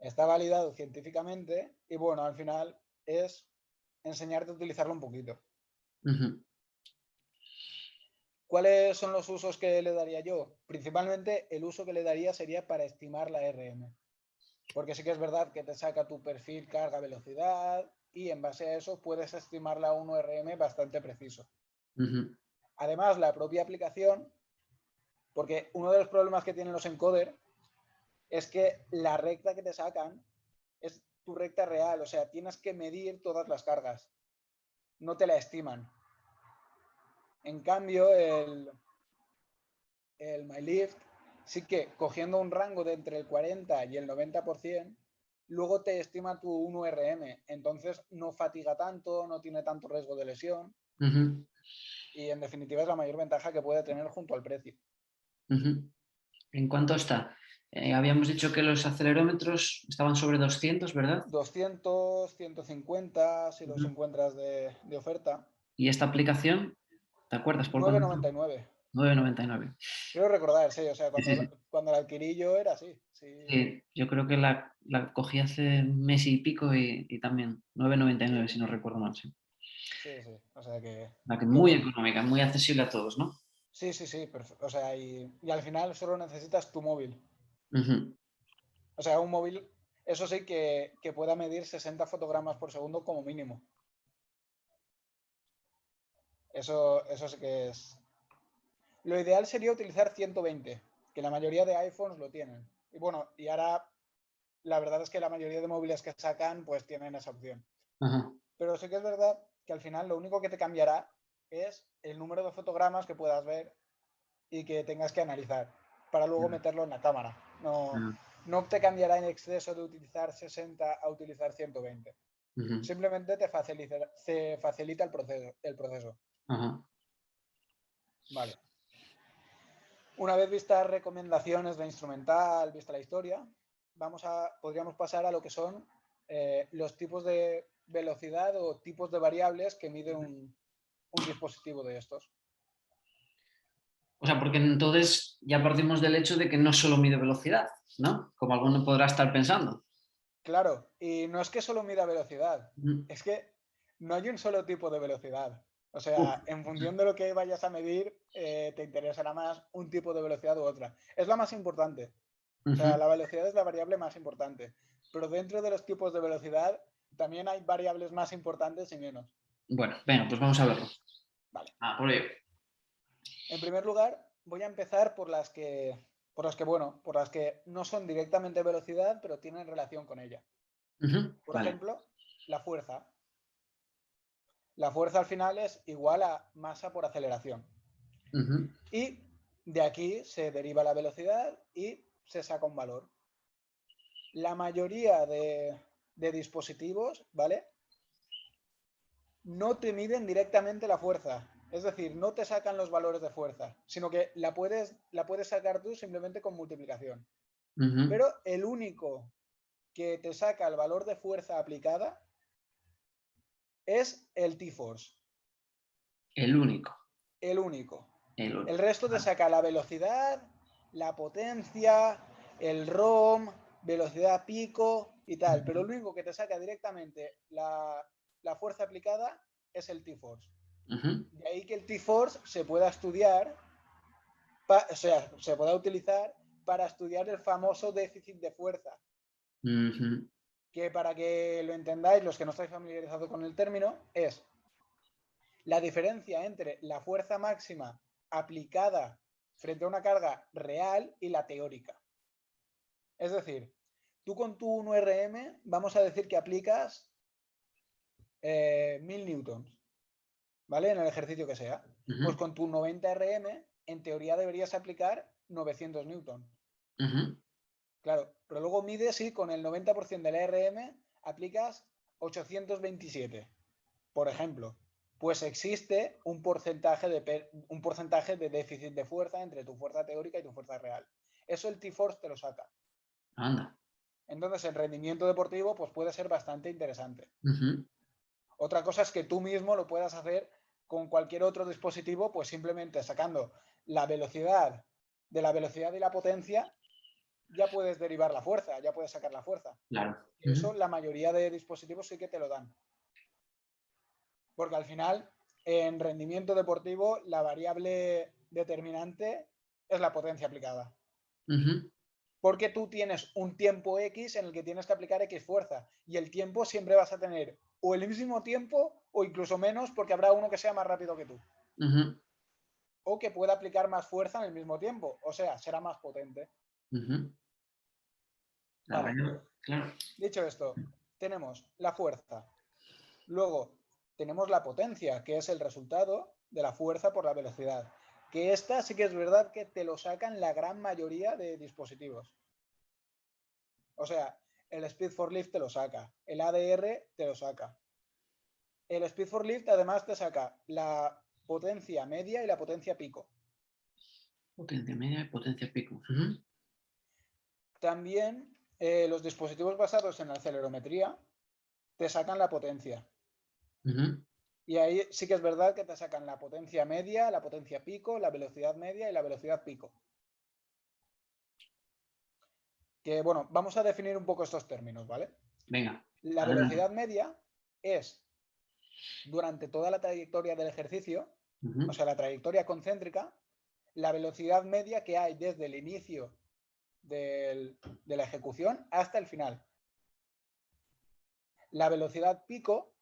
Está validado científicamente y bueno, al final es enseñarte a utilizarlo un poquito. ¿Cuáles son los usos que le daría yo? Principalmente el uso que le daría sería para estimar la RM. Porque sí que es verdad que te saca tu perfil carga velocidad y en base a eso puedes estimar la 1RM bastante preciso. Además, la propia aplicación, porque uno de los problemas que tienen los encoder es que la recta que te sacan es tu recta real, o sea, tienes que medir todas las cargas, no te la estiman. En cambio, el MyLift sí que cogiendo un rango de entre el 40 y el 90%, luego te estima tu 1RM, entonces no fatiga tanto, no tiene tanto riesgo de lesión y en definitiva es la mayor ventaja que puede tener junto al precio. ¿En cuánto está? Habíamos dicho que los acelerómetros estaban sobre 200, ¿verdad? 200, 150 si los encuentras de oferta. ¿Y esta aplicación? ¿Te acuerdas por cuánto? 9,99. 9,99. Quiero recordar, sí, o sea, Sí. cuando la adquirí yo era así. Sí, yo creo que la cogí hace un mes y pico y también 9,99 si no recuerdo mal. Sí. Sí, o sea que... Muy económica, muy accesible a todos, ¿no? Sí, o sea, y al final solo necesitas tu móvil. O sea, un móvil, eso sí que pueda medir 60 fotogramas por segundo como mínimo. Eso sí que es... Lo ideal sería utilizar 120, que la mayoría de iPhones lo tienen. Y bueno, y ahora la verdad es que la mayoría de móviles que sacan pues tienen esa opción. Pero sí que es verdad que al final lo único que te cambiará es el número de fotogramas que puedas ver y que tengas que analizar para luego meterlo en la cámara. No te cambiará en exceso de utilizar 60 a utilizar 120. Simplemente te facilita el proceso. Vale. Una vez vistas recomendaciones de instrumental, vista la historia, podríamos pasar a lo que son los tipos de velocidad o tipos de variables que mide un dispositivo de estos. O sea, porque entonces ya partimos del hecho de que no solo mide velocidad, ¿no? Como alguno podrá estar pensando. Claro, y no es que solo mida velocidad, Mm. es que no hay un solo tipo de velocidad. O Uf. sea, en función de lo que vayas a medir, te interesará más un tipo de velocidad u otra. Es la más importante. O sea, Ujú. la velocidad es la variable más importante. Pero dentro de los tipos de velocidad también hay variables más importantes y menos. Bueno, venga, pues vamos a verlo. Vale. Por ello. En primer lugar, voy a empezar por las que no son directamente velocidad, pero tienen relación con ella. Por Vale. ejemplo, la fuerza. La fuerza al final es igual a masa por aceleración. Ujú. Y de aquí se deriva la velocidad y se saca un valor. La mayoría de dispositivos, ¿vale? No te miden directamente la fuerza. Es decir, no te sacan los valores de fuerza, sino que la puedes sacar tú simplemente con multiplicación. Ujú. Pero el único que te saca el valor de fuerza aplicada es el T-Force. El único. El único. El El único. resto te Vale. saca la velocidad, la potencia, el ROM, velocidad pico y tal. Pero el único que te saca directamente la fuerza aplicada es el T-Force. Ujú. De ahí que el T-Force se pueda estudiar, o sea, se pueda utilizar para estudiar el famoso déficit de fuerza. Ujú. Que para que lo entendáis, los que no estáis familiarizados con el término, es la diferencia entre la fuerza máxima aplicada frente a una carga real y la teórica. Es decir, tú con tu 1RM vamos a decir que aplicas 1000 newtons, ¿vale? En el ejercicio que sea. Pues Ujú. con tu 90RM, en teoría deberías aplicar 900 newtons. Ujú. Claro, pero luego mides y con el 90% de la RM aplicas 827, por ejemplo. Pues existe un porcentaje de déficit de fuerza entre tu fuerza teórica y tu fuerza real. Eso el T-Force te lo saca. Anda. Entonces, el rendimiento deportivo pues puede ser bastante interesante. Ujú. Otra cosa es que tú mismo lo puedas hacer con cualquier otro dispositivo, pues simplemente sacando la velocidad de la velocidad y la potencia, ya puedes derivar la fuerza, ya puedes sacar la fuerza. Claro. Y eso la mayoría de dispositivos sí que te lo dan. Porque al final, en rendimiento deportivo, la variable determinante es la potencia aplicada. Ujú. Porque tú tienes un tiempo X en el que tienes que aplicar X fuerza. Y el tiempo siempre vas a tener o el mismo tiempo o incluso menos porque habrá uno que sea más rápido que tú. Ujú. O que pueda aplicar más fuerza en el mismo tiempo. O sea, será más potente. Ujú. Vale. Claro. Dicho esto, tenemos la fuerza. Luego, tenemos la potencia, que es el resultado de la fuerza por la velocidad. Que esta sí que es verdad que te lo sacan la gran mayoría de dispositivos. O sea, el Speed for Lift te lo saca, el ADR te lo saca. El Speed for Lift además te saca la potencia media y la potencia pico. Potencia media y potencia pico. Ujú. También los dispositivos basados en la acelerometría te sacan la potencia. Ujú. Y ahí sí que es verdad que te sacan la potencia media, la potencia pico, la velocidad media y la velocidad pico. Que bueno, vamos a definir un poco estos términos, ¿vale? Venga, La adelante. velocidad media es durante toda la trayectoria del ejercicio, o Ujú. sea, la trayectoria concéntrica, la velocidad media que hay desde el inicio de la ejecución hasta el final. La velocidad pico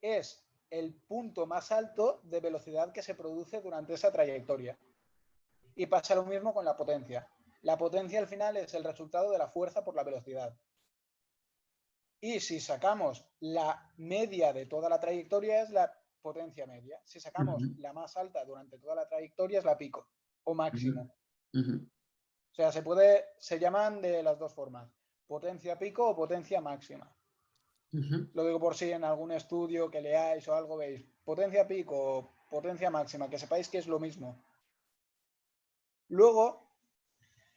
es el punto más alto de velocidad que se produce durante esa trayectoria. Y pasa lo mismo con la potencia. La potencia al final es el resultado de la fuerza por la velocidad. Y si sacamos la media de toda la trayectoria es la potencia media. Si sacamos Ujú. la más alta durante toda la trayectoria es la pico o Ujú. máximo. Ujú. O sea, se llaman de las dos formas, potencia pico o potencia máxima. Ujú. Lo digo por si en algún estudio que leáis o algo veis, potencia pico o potencia máxima, que sepáis que es lo mismo. Luego,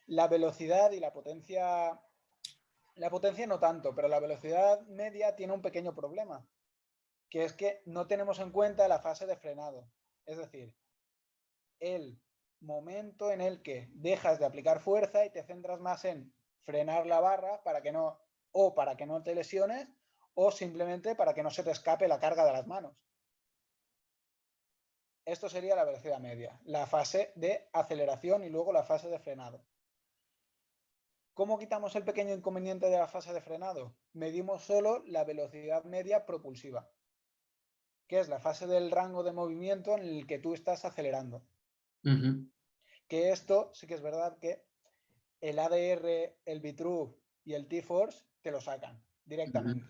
la velocidad y la potencia no tanto, pero la velocidad media tiene un pequeño problema. que es que no tenemos en cuenta la fase de frenado. Es decir, el momento en el que dejas de aplicar fuerza y te centras más en frenar la barra para que no te lesiones o simplemente para que no se te escape la carga de las manos. Esto sería la velocidad media, la fase de aceleración y luego la fase de frenado. ¿Cómo quitamos el pequeño inconveniente de la fase de frenado? Medimos solo la velocidad media propulsiva, que es la fase del rango de movimiento en el que tú estás acelerando. Que esto sí que es verdad que el ADR, el Bitruf y el T-Force te lo sacan directamente.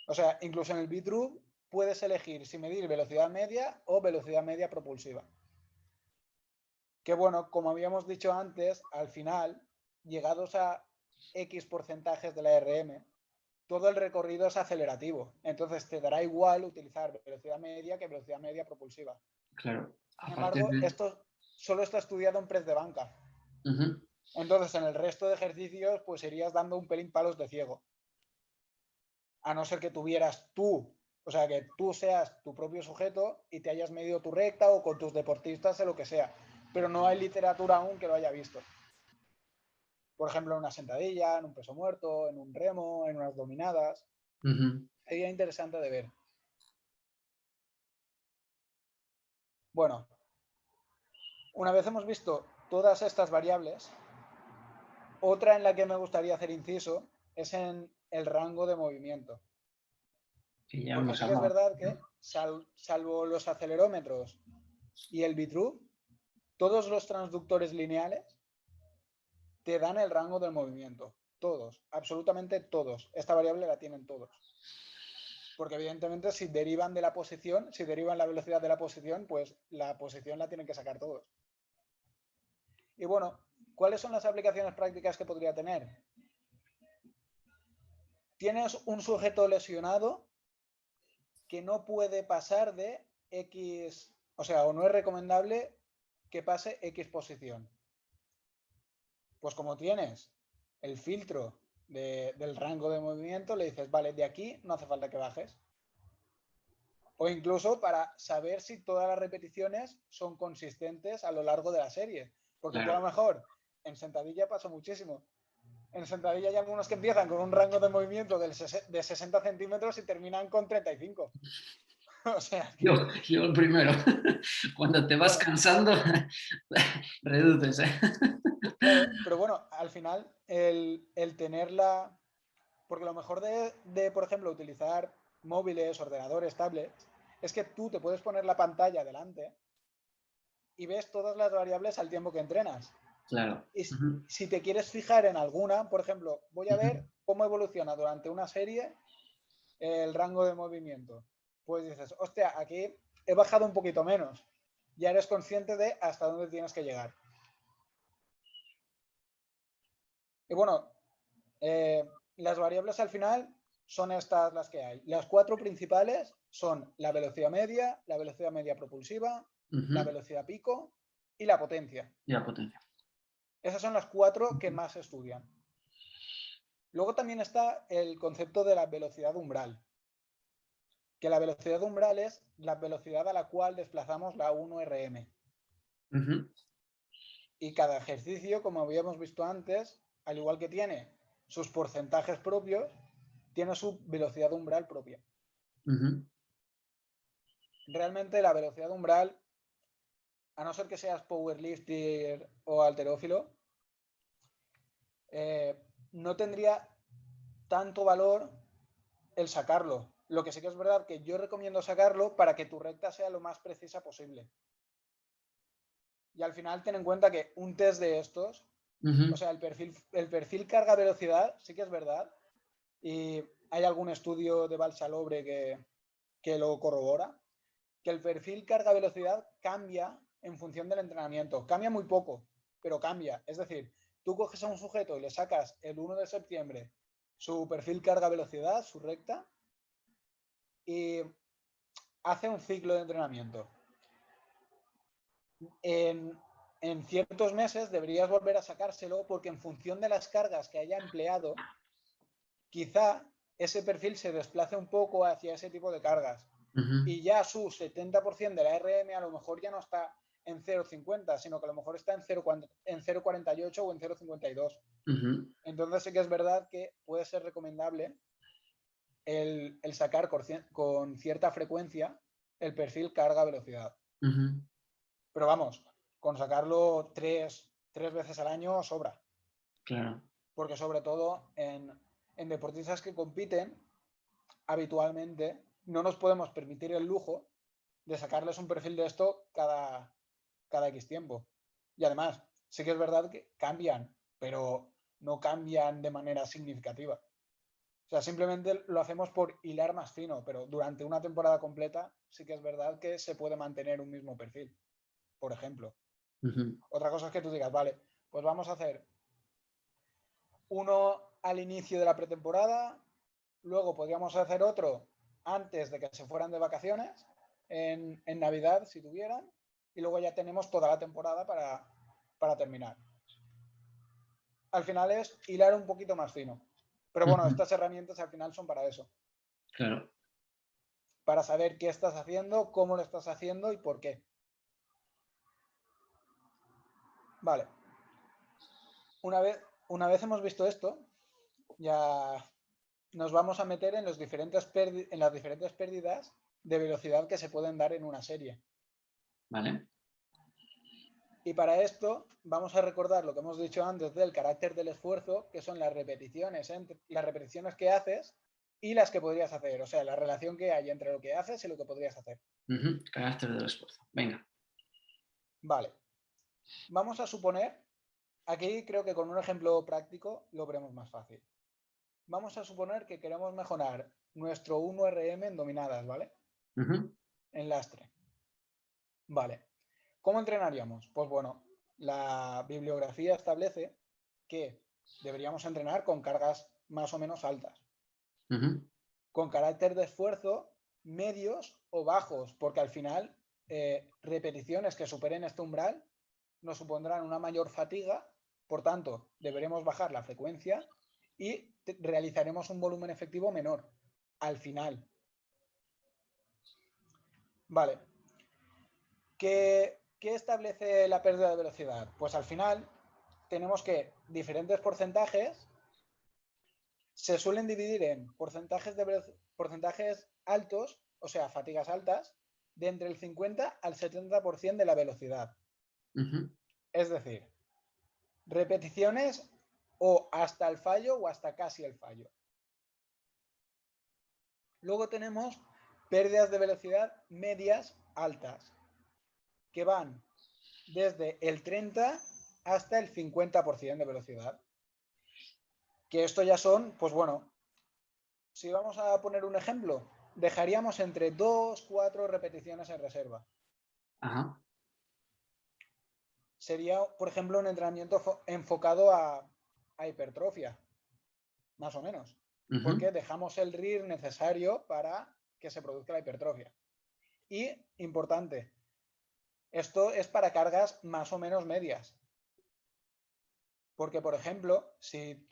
O sea, incluso en el Bitruf puedes elegir si medir velocidad media o velocidad media propulsiva. Que bueno, como habíamos dicho antes, al final, llegados a X porcentajes de la RM, todo el recorrido es acelerativo. Entonces te dará igual utilizar velocidad media que velocidad media propulsiva. Claro. Sin embargo, esto solo está estudiado en press de banca. Entonces, en el resto de ejercicios, pues irías dando un pelín palos de ciego. A no ser que tuvieras tú, o sea, que tú seas tu propio sujeto y te hayas medido tu recta o con tus deportistas o lo que sea. Pero no hay literatura aún que lo haya visto. Por ejemplo, en una sentadilla, en un peso muerto, en un remo, en unas dominadas. Sería interesante de ver. Bueno, una vez hemos visto todas estas variables, otra en la que me gustaría hacer inciso es en el rango de movimiento. Porque sí que es verdad que, salvo los acelerómetros y el Bitruf, todos los transductores lineales te dan el rango del movimiento. Todos, absolutamente todos. Esta variable la tienen todos. Porque evidentemente si derivan de la posición, si derivan la velocidad de la posición, pues la posición la tienen que sacar todos. Y bueno, ¿cuáles son las aplicaciones prácticas que podría tener? Tienes un sujeto lesionado que no puede pasar de X, o sea, o no es recomendable que pase X posición. Pues como tienes el filtro del rango de movimiento, le dices, vale, de aquí no hace falta que bajes. O incluso para saber si todas las repeticiones son consistentes a lo largo de la serie. Porque tú a lo mejor en sentadilla pasa muchísimo. En sentadilla hay algunos que empiezan con un rango de movimiento de 60 centímetros y terminan con 35. O sea, que... yo el primero. Cuando te vas cansando, reduces. Claro, pero bueno, al final el tenerla... Porque lo mejor por ejemplo, utilizar móviles, ordenadores, tablets, es que tú te puedes poner la pantalla delante y ves todas las variables al tiempo que entrenas. Claro. Y si te quieres fijar en alguna, por ejemplo, voy a ver cómo evoluciona durante una serie el rango de movimiento. Pues dices, hostia, aquí he bajado un poquito menos. Ya eres consciente de hasta dónde tienes que llegar. Y bueno, las variables al final son estas las que hay. Las 4 principales son la velocidad media propulsiva, la velocidad pico y la potencia. Y la potencia. Esas son las 4 que más se estudian. Luego también está el concepto de la velocidad umbral, que la velocidad umbral es la velocidad a la cual desplazamos la 1RM. Y cada ejercicio, como habíamos visto antes, al igual que tiene sus porcentajes propios, tiene su velocidad umbral propia. Realmente la velocidad umbral, a no ser que seas powerlifter o halterófilo, no tendría tanto valor el sacarlo. Lo que sí que es verdad que yo recomiendo sacarlo para que tu recta sea lo más precisa posible. Y al final ten en cuenta que un test de estos, o sea, el perfil carga-velocidad, sí que es verdad, y hay algún estudio de Balsalobre que lo corrobora, que el perfil carga-velocidad cambia en función del entrenamiento. Cambia muy poco, pero cambia. Es decir, tú coges a un sujeto y le sacas el 1 de septiembre su perfil carga-velocidad, su recta, y hace un ciclo de entrenamiento. En ciertos meses deberías volver a sacárselo porque en función de las cargas que haya empleado, quizá ese perfil se desplace un poco hacia ese tipo de cargas. Ujú, Y ya su 70% de la RM a lo mejor ya no está en 0,50, sino que a lo mejor está en 0,48 o en 0,52. ujú, Entonces sí que es verdad que puede ser recomendable el sacar con cierta frecuencia el perfil carga-velocidad. ujú. Pero vamos, con sacarlo tres veces al año sobra. Claro. Porque sobre todo en deportistas que compiten, habitualmente no nos podemos permitir el lujo de sacarles un perfil de esto cada X tiempo. Y además, sí que es verdad que cambian, pero no cambian de manera significativa. O sea, simplemente lo hacemos por hilar más fino, pero durante una temporada completa sí que es verdad que se puede mantener un mismo perfil, por ejemplo. Ujú, Otra cosa es que tú digas, vale, pues vamos a hacer uno al inicio de la pretemporada, luego podríamos hacer otro antes de que se fueran de vacaciones, en Navidad si tuvieran, y luego ya tenemos toda la temporada para terminar. Al final es hilar un poquito más fino. Pero bueno, ujú. estas herramientas al final son para eso, Claro. para saber qué estás haciendo, cómo lo estás haciendo y por qué. Vale, una vez, una vez hemos visto esto, ya nos vamos a meter en las diferentes pérdidas de velocidad que se pueden dar en una serie. Vale. Y para esto vamos a recordar lo que hemos dicho antes del carácter del esfuerzo, que son las repeticiones que haces y las que podrías hacer. O sea, la relación que hay entre lo que haces y lo que podrías hacer. Ujú. Carácter del esfuerzo. Venga. Vale. Vamos a suponer, aquí creo que con un ejemplo práctico lo veremos más fácil. Vamos a suponer que queremos mejorar nuestro 1RM en dominadas, ¿vale? Ujú, En lastre. Vale. ¿Cómo entrenaríamos? Pues bueno, la bibliografía establece que deberíamos entrenar con cargas más o menos altas, ujú. con carácter de esfuerzo medios o bajos, porque al final repeticiones que superen este umbral nos supondrán una mayor fatiga, por tanto, deberemos bajar la frecuencia y realizaremos un volumen efectivo menor al final. Vale. ¿Qué establece la pérdida de velocidad? Pues al final tenemos que diferentes porcentajes se suelen dividir en porcentajes altos, o sea, fatigas altas, de entre el 50 al 70% de la velocidad. Ujú, Es decir, repeticiones o hasta el fallo o hasta casi el fallo. Luego tenemos pérdidas de velocidad medias altas, que van desde el 30 hasta el 50% de velocidad. Que esto ya son, pues bueno, si vamos a poner un ejemplo, dejaríamos entre 2 4 repeticiones en reserva. ajá, Sería, por ejemplo, un entrenamiento enfocado a hipertrofia, más o menos, ujú, porque dejamos el RIR necesario para que se produzca la hipertrofia. Y, importante, esto es para cargas más o menos medias. Porque, por ejemplo, si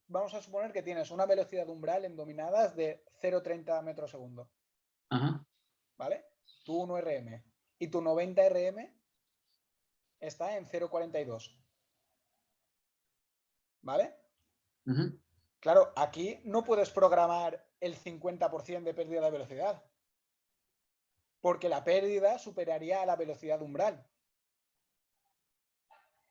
vamos a suponer que tienes una velocidad umbral en dominadas de 0,30 metros segundo, ajá, ¿vale? Tu 1 RM y tu 90 RM está en 0,42, ¿vale? ujú. Claro, aquí no puedes programar el 50% de pérdida de velocidad, porque la pérdida superaría a la velocidad umbral.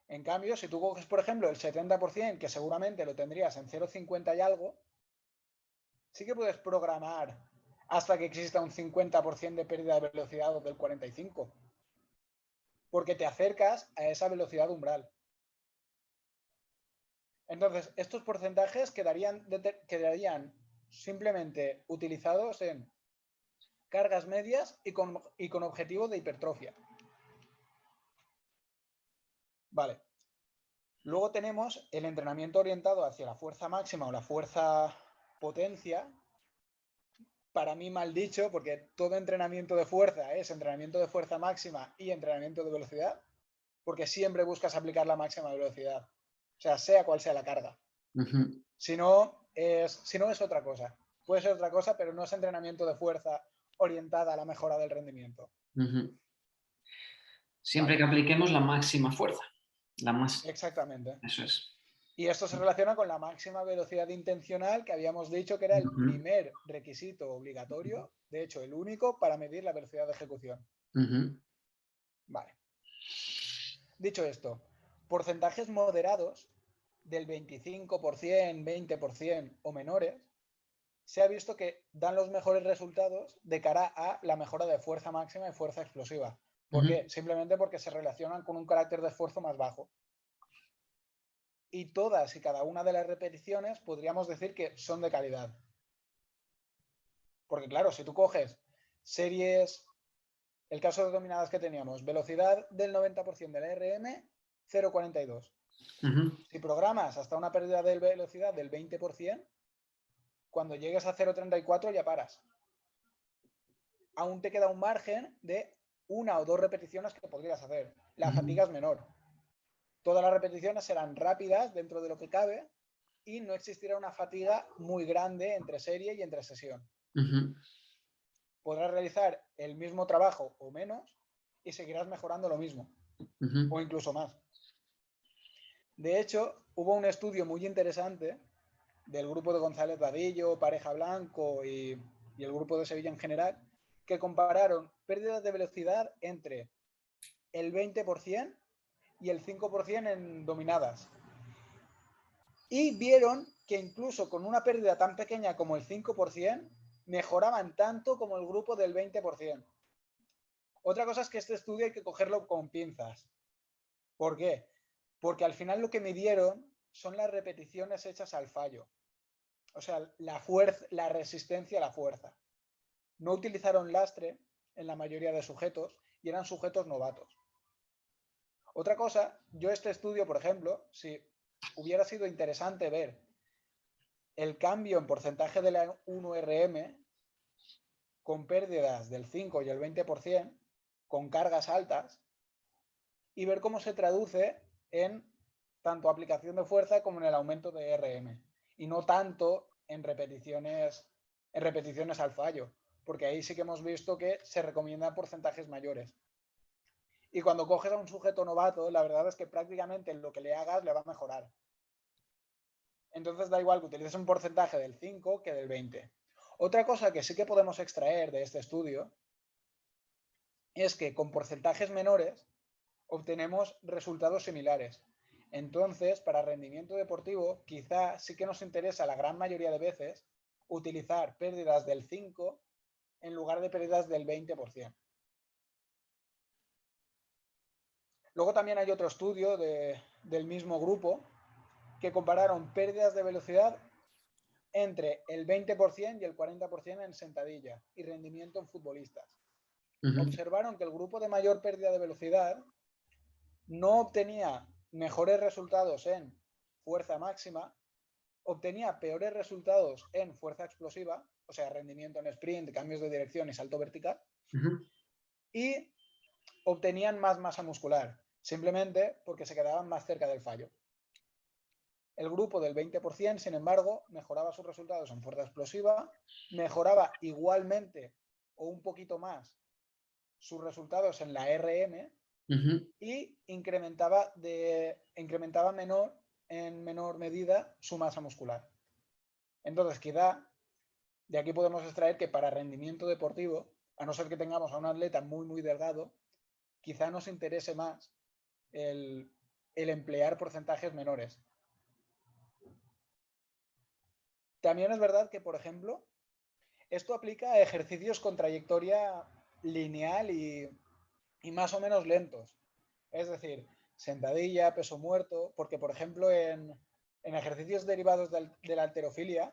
En cambio, si tú coges, por ejemplo, el 70%, que seguramente lo tendrías en 0,50 y algo, sí que puedes programar hasta que exista un 50% de pérdida de velocidad o del 45%, porque te acercas a esa velocidad umbral. Entonces, estos porcentajes quedarían simplemente utilizados en cargas medias y con objetivo de hipertrofia. Vale. Luego tenemos el entrenamiento orientado hacia la fuerza máxima o la fuerza potencia. Para mí mal dicho, porque todo entrenamiento de fuerza es entrenamiento de fuerza máxima y entrenamiento de velocidad, porque siempre buscas aplicar la máxima velocidad, o sea cual sea la carga. Ujú. Si no, si no es otra cosa. Puede ser otra cosa, pero no es entrenamiento de fuerza orientada a la mejora del rendimiento. Siempre que apliquemos la máxima fuerza. Exactamente. Eso es. Y esto se relaciona con la máxima velocidad intencional que habíamos dicho que era el primer requisito obligatorio, de hecho el único, para medir la velocidad de ejecución. Vale. Dicho esto, porcentajes moderados del 25%, 20% o menores, se ha visto que dan los mejores resultados de cara a la mejora de fuerza máxima y fuerza explosiva. ¿Por qué? Simplemente porque se relacionan con un carácter de esfuerzo más bajo. Y todas y cada una de las repeticiones podríamos decir que son de calidad. Porque claro, si tú coges series, el caso de dominadas que teníamos, velocidad del 90% de la RM, 0,42. Si programas hasta una pérdida de velocidad del 20%, cuando llegues a 0,34 ya paras. Aún te queda un margen de 1 o 2 repeticiones que podrías hacer. La fatiga es menor. Todas las repeticiones serán rápidas dentro de lo que cabe y no existirá una fatiga muy grande entre serie y entre sesión. Podrás realizar el mismo trabajo o menos y seguirás mejorando lo mismo o incluso más. De hecho, hubo un estudio muy interesante del grupo de González Vadillo, Pareja Blanco y el grupo de Sevilla en general, que compararon pérdidas de velocidad entre el 20% y el 5% en dominadas. Y vieron que incluso con una pérdida tan pequeña como el 5%, mejoraban tanto como el grupo del 20%. Otra cosa es que este estudio hay que cogerlo con pinzas. ¿Por qué? Porque al final lo que midieron son las repeticiones hechas al fallo. O sea, la resistencia a la fuerza. No utilizaron lastre en la mayoría de sujetos y eran sujetos novatos. Otra cosa, yo este estudio, por ejemplo, si hubiera sido interesante ver el cambio en porcentaje de la 1RM con pérdidas del 5 y el 20%, con cargas altas, y ver cómo se traduce en tanto aplicación de fuerza como en el aumento de RM, y no tanto en repeticiones al fallo, porque ahí sí que hemos visto que se recomiendan porcentajes mayores. Y cuando coges a un sujeto novato, la verdad es que prácticamente lo que le hagas le va a mejorar. Entonces da igual que utilices un porcentaje del 5 que del 20. Otra cosa que sí que podemos extraer de este estudio es que con porcentajes menores obtenemos resultados similares. Entonces, para rendimiento deportivo, quizá sí que nos interesa la gran mayoría de veces utilizar pérdidas del 5 en lugar de pérdidas del 20%. Luego también hay otro estudio del mismo grupo que compararon pérdidas de velocidad entre el 20% y el 40% en sentadilla y rendimiento en futbolistas. Observaron que el grupo de mayor pérdida de velocidad no obtenía mejores resultados en fuerza máxima, obtenía peores resultados en fuerza explosiva, o sea, rendimiento en sprint, cambios de dirección y salto vertical, y obtenían más masa muscular, simplemente porque se quedaban más cerca del fallo. El grupo del 20%, sin embargo, mejoraba sus resultados en fuerza explosiva, mejoraba igualmente o un poquito más sus resultados en la RM y incrementaba en menor medida su masa muscular. Entonces, quizá de aquí podemos extraer que para rendimiento deportivo, a no ser que tengamos a un atleta muy, muy delgado, quizá nos interese más el emplear porcentajes menores. También es verdad que, por ejemplo, esto aplica a ejercicios con trayectoria lineal y más o menos lentos. Es decir, sentadilla, peso muerto, porque, por ejemplo, en ejercicios derivados de la halterofilia,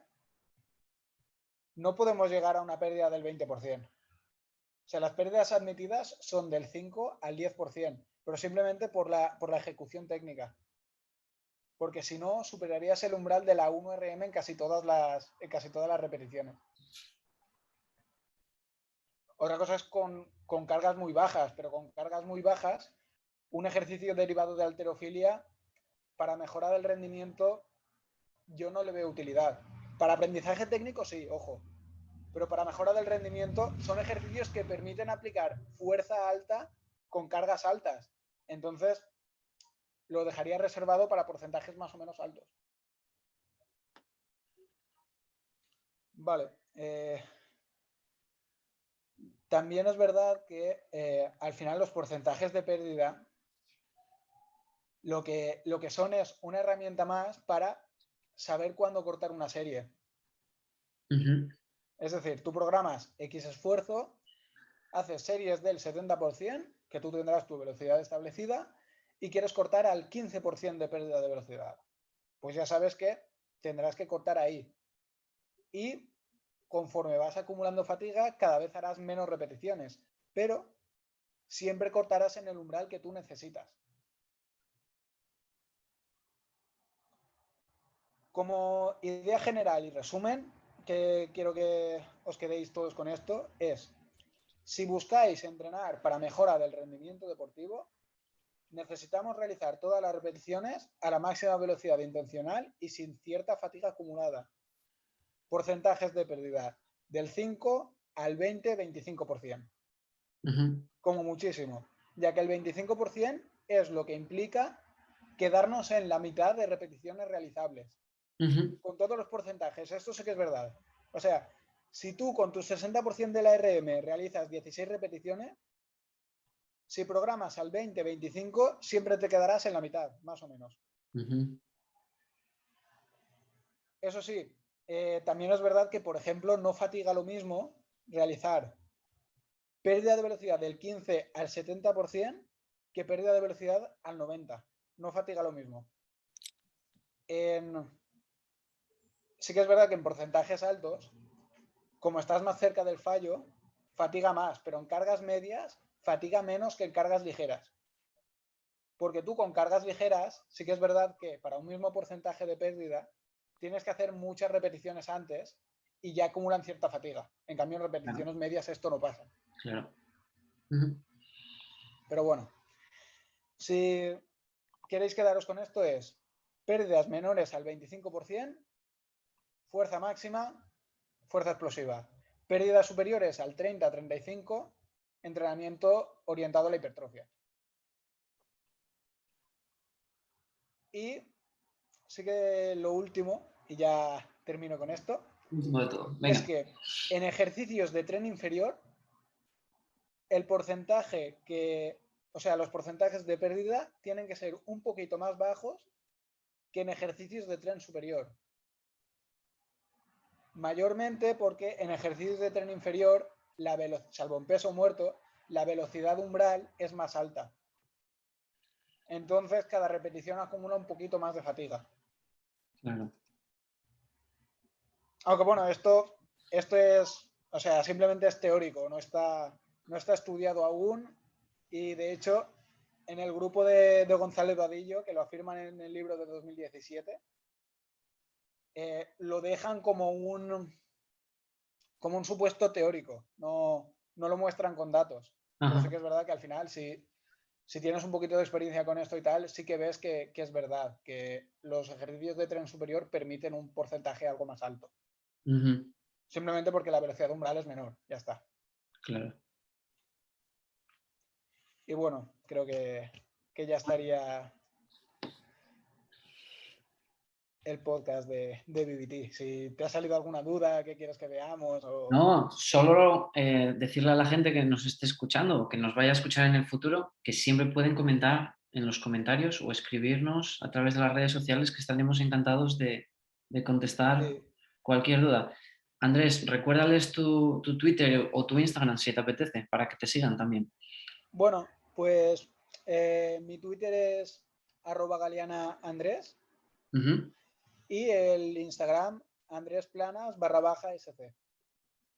no podemos llegar a una pérdida del 20%. O sea, las pérdidas admitidas son del 5 al 10%, pero simplemente por la ejecución técnica. Porque si no, superarías el umbral de la 1RM en casi todas las repeticiones. Otra cosa es con cargas muy bajas, pero con cargas muy bajas, un ejercicio derivado de halterofilia, para mejorar el rendimiento, yo no le veo utilidad. Para aprendizaje técnico sí, ojo, pero para mejora del rendimiento son ejercicios que permiten aplicar fuerza alta con cargas altas. Entonces, lo dejaría reservado para porcentajes más o menos altos. Vale. También es verdad que al final los porcentajes de pérdida lo que son es una herramienta más para saber cuándo cortar una serie. Es decir, tú programas X esfuerzo, haces series del 70%, que tú tendrás tu velocidad establecida, y quieres cortar al 15% de pérdida de velocidad. Pues ya sabes que tendrás que cortar ahí. Y conforme vas acumulando fatiga, cada vez harás menos repeticiones, pero siempre cortarás en el umbral que tú necesitas. Como idea general y resumen, que quiero que os quedéis todos con esto, es: si buscáis entrenar para mejora del rendimiento deportivo, necesitamos realizar todas las repeticiones a la máxima velocidad intencional y sin cierta fatiga acumulada. Porcentajes de pérdida del 5 al 20-25%. Como muchísimo, ya que el 25% es lo que implica quedarnos en la mitad de repeticiones realizables. Con todos los porcentajes, esto sí que es verdad. O sea, si tú con tu 60% de la RM realizas 16 repeticiones, si programas al 20-25, siempre te quedarás en la mitad, más o menos. Eso sí, también es verdad que, por ejemplo, no fatiga lo mismo realizar pérdida de velocidad del 15 al 70% que pérdida de velocidad al 90%. No fatiga lo mismo. Sí que es verdad que en porcentajes altos, como estás más cerca del fallo, fatiga más, pero en cargas medias fatiga menos que en cargas ligeras. Porque tú con cargas ligeras, sí que es verdad que para un mismo porcentaje de pérdida tienes que hacer muchas repeticiones antes y ya acumulan cierta fatiga. En cambio, en repeticiones medias esto no pasa. Claro. Pero bueno, si queréis quedaros con esto es pérdidas menores al 25%, fuerza máxima, fuerza explosiva. Pérdidas superiores al 30-35%, entrenamiento orientado a la hipertrofia. Y sí que lo último, y ya termino con esto, Último de todo. es que en ejercicios de tren inferior, el porcentaje los porcentajes de pérdida tienen que ser un poquito más bajos que en ejercicios de tren superior. Mayormente porque en ejercicios de tren inferior, salvo en peso muerto, la velocidad umbral es más alta. Entonces, cada repetición acumula un poquito más de fatiga. Claro. Aunque bueno, esto es, o sea, simplemente es teórico, no está estudiado aún, y de hecho, en el grupo de González Vadillo, que lo afirman en el libro de 2017, lo dejan como un supuesto teórico, no lo muestran con datos. Pero sí que es verdad que al final, si tienes un poquito de experiencia con esto y tal, sí que ves que es verdad, que los ejercicios de tren superior permiten un porcentaje algo más alto. Simplemente porque la velocidad umbral es menor, ya está. Claro. Y bueno, creo que ya estaría el podcast de BBT. Si te ha salido alguna duda, ¿qué quieres que veamos? No, solo decirle a la gente que nos esté escuchando o que nos vaya a escuchar en el futuro que siempre pueden comentar en los comentarios o escribirnos a través de las redes sociales, que estaremos encantados de contestar cualquier duda. Andrés, recuérdales tu Twitter o tu Instagram si te apetece, para que te sigan también. Bueno, pues mi Twitter es @galianaandrés y el Instagram andresplanas_sc.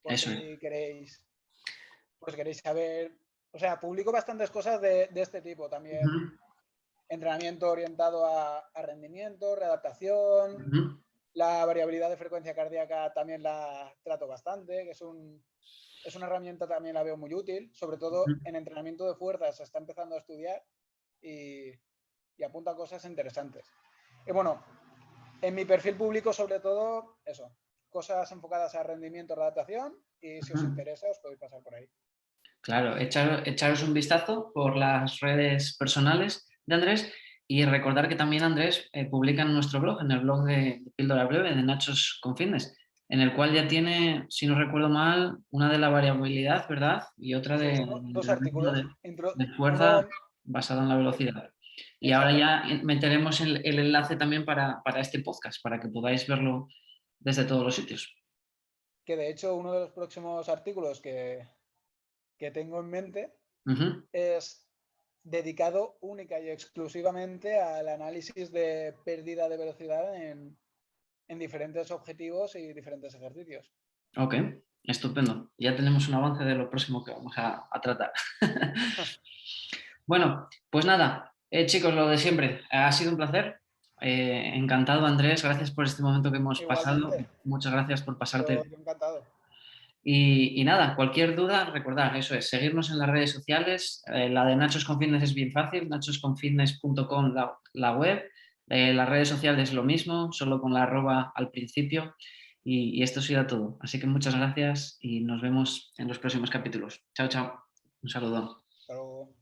Por Eso si queréis saber, o sea, publico bastantes cosas de este tipo también. Entrenamiento orientado a rendimiento, readaptación, la variabilidad de frecuencia cardíaca también la trato bastante, que es una herramienta también la veo muy útil, sobre todo en entrenamiento de fuerza se está empezando a estudiar y apunta cosas interesantes. Y bueno, en mi perfil público sobre todo eso, cosas enfocadas a rendimiento, adaptación, y si os interesa os podéis pasar por ahí. Claro, echaros un vistazo por las redes personales de Andrés y recordar que también Andrés publica en nuestro blog, en el blog de Píldora Breve, de Nachos con Fitness, en el cual ya tiene, si no recuerdo mal, una de la variabilidad, ¿verdad? Y otra Eso de es, dos entrenamiento artículos. de fuerza basado en la velocidad. Y ahora ya meteremos el enlace también para este podcast, para que podáis verlo desde todos los sitios. Que de hecho uno de los próximos artículos que tengo en mente es dedicado única y exclusivamente al análisis de pérdida de velocidad en diferentes objetivos y diferentes ejercicios. Ok, estupendo. Ya tenemos un avance de lo próximo que vamos a tratar. Bueno, pues nada, chicos, lo de siempre. Ha sido un placer. Encantado, Andrés. Gracias por este momento que hemos pasado. Igualmente, Muchas gracias por yo pasarte. encantado. Y nada, cualquier duda, recordad, eso es, seguirnos en las redes sociales. La de Nachos con Fitness es bien fácil, nachosconfitness.com la web. Las redes sociales lo mismo, solo con la arroba al principio. Y esto ha sido todo. Así que muchas gracias y nos vemos en los próximos capítulos. Chao, chao. Un saludo. Hasta luego.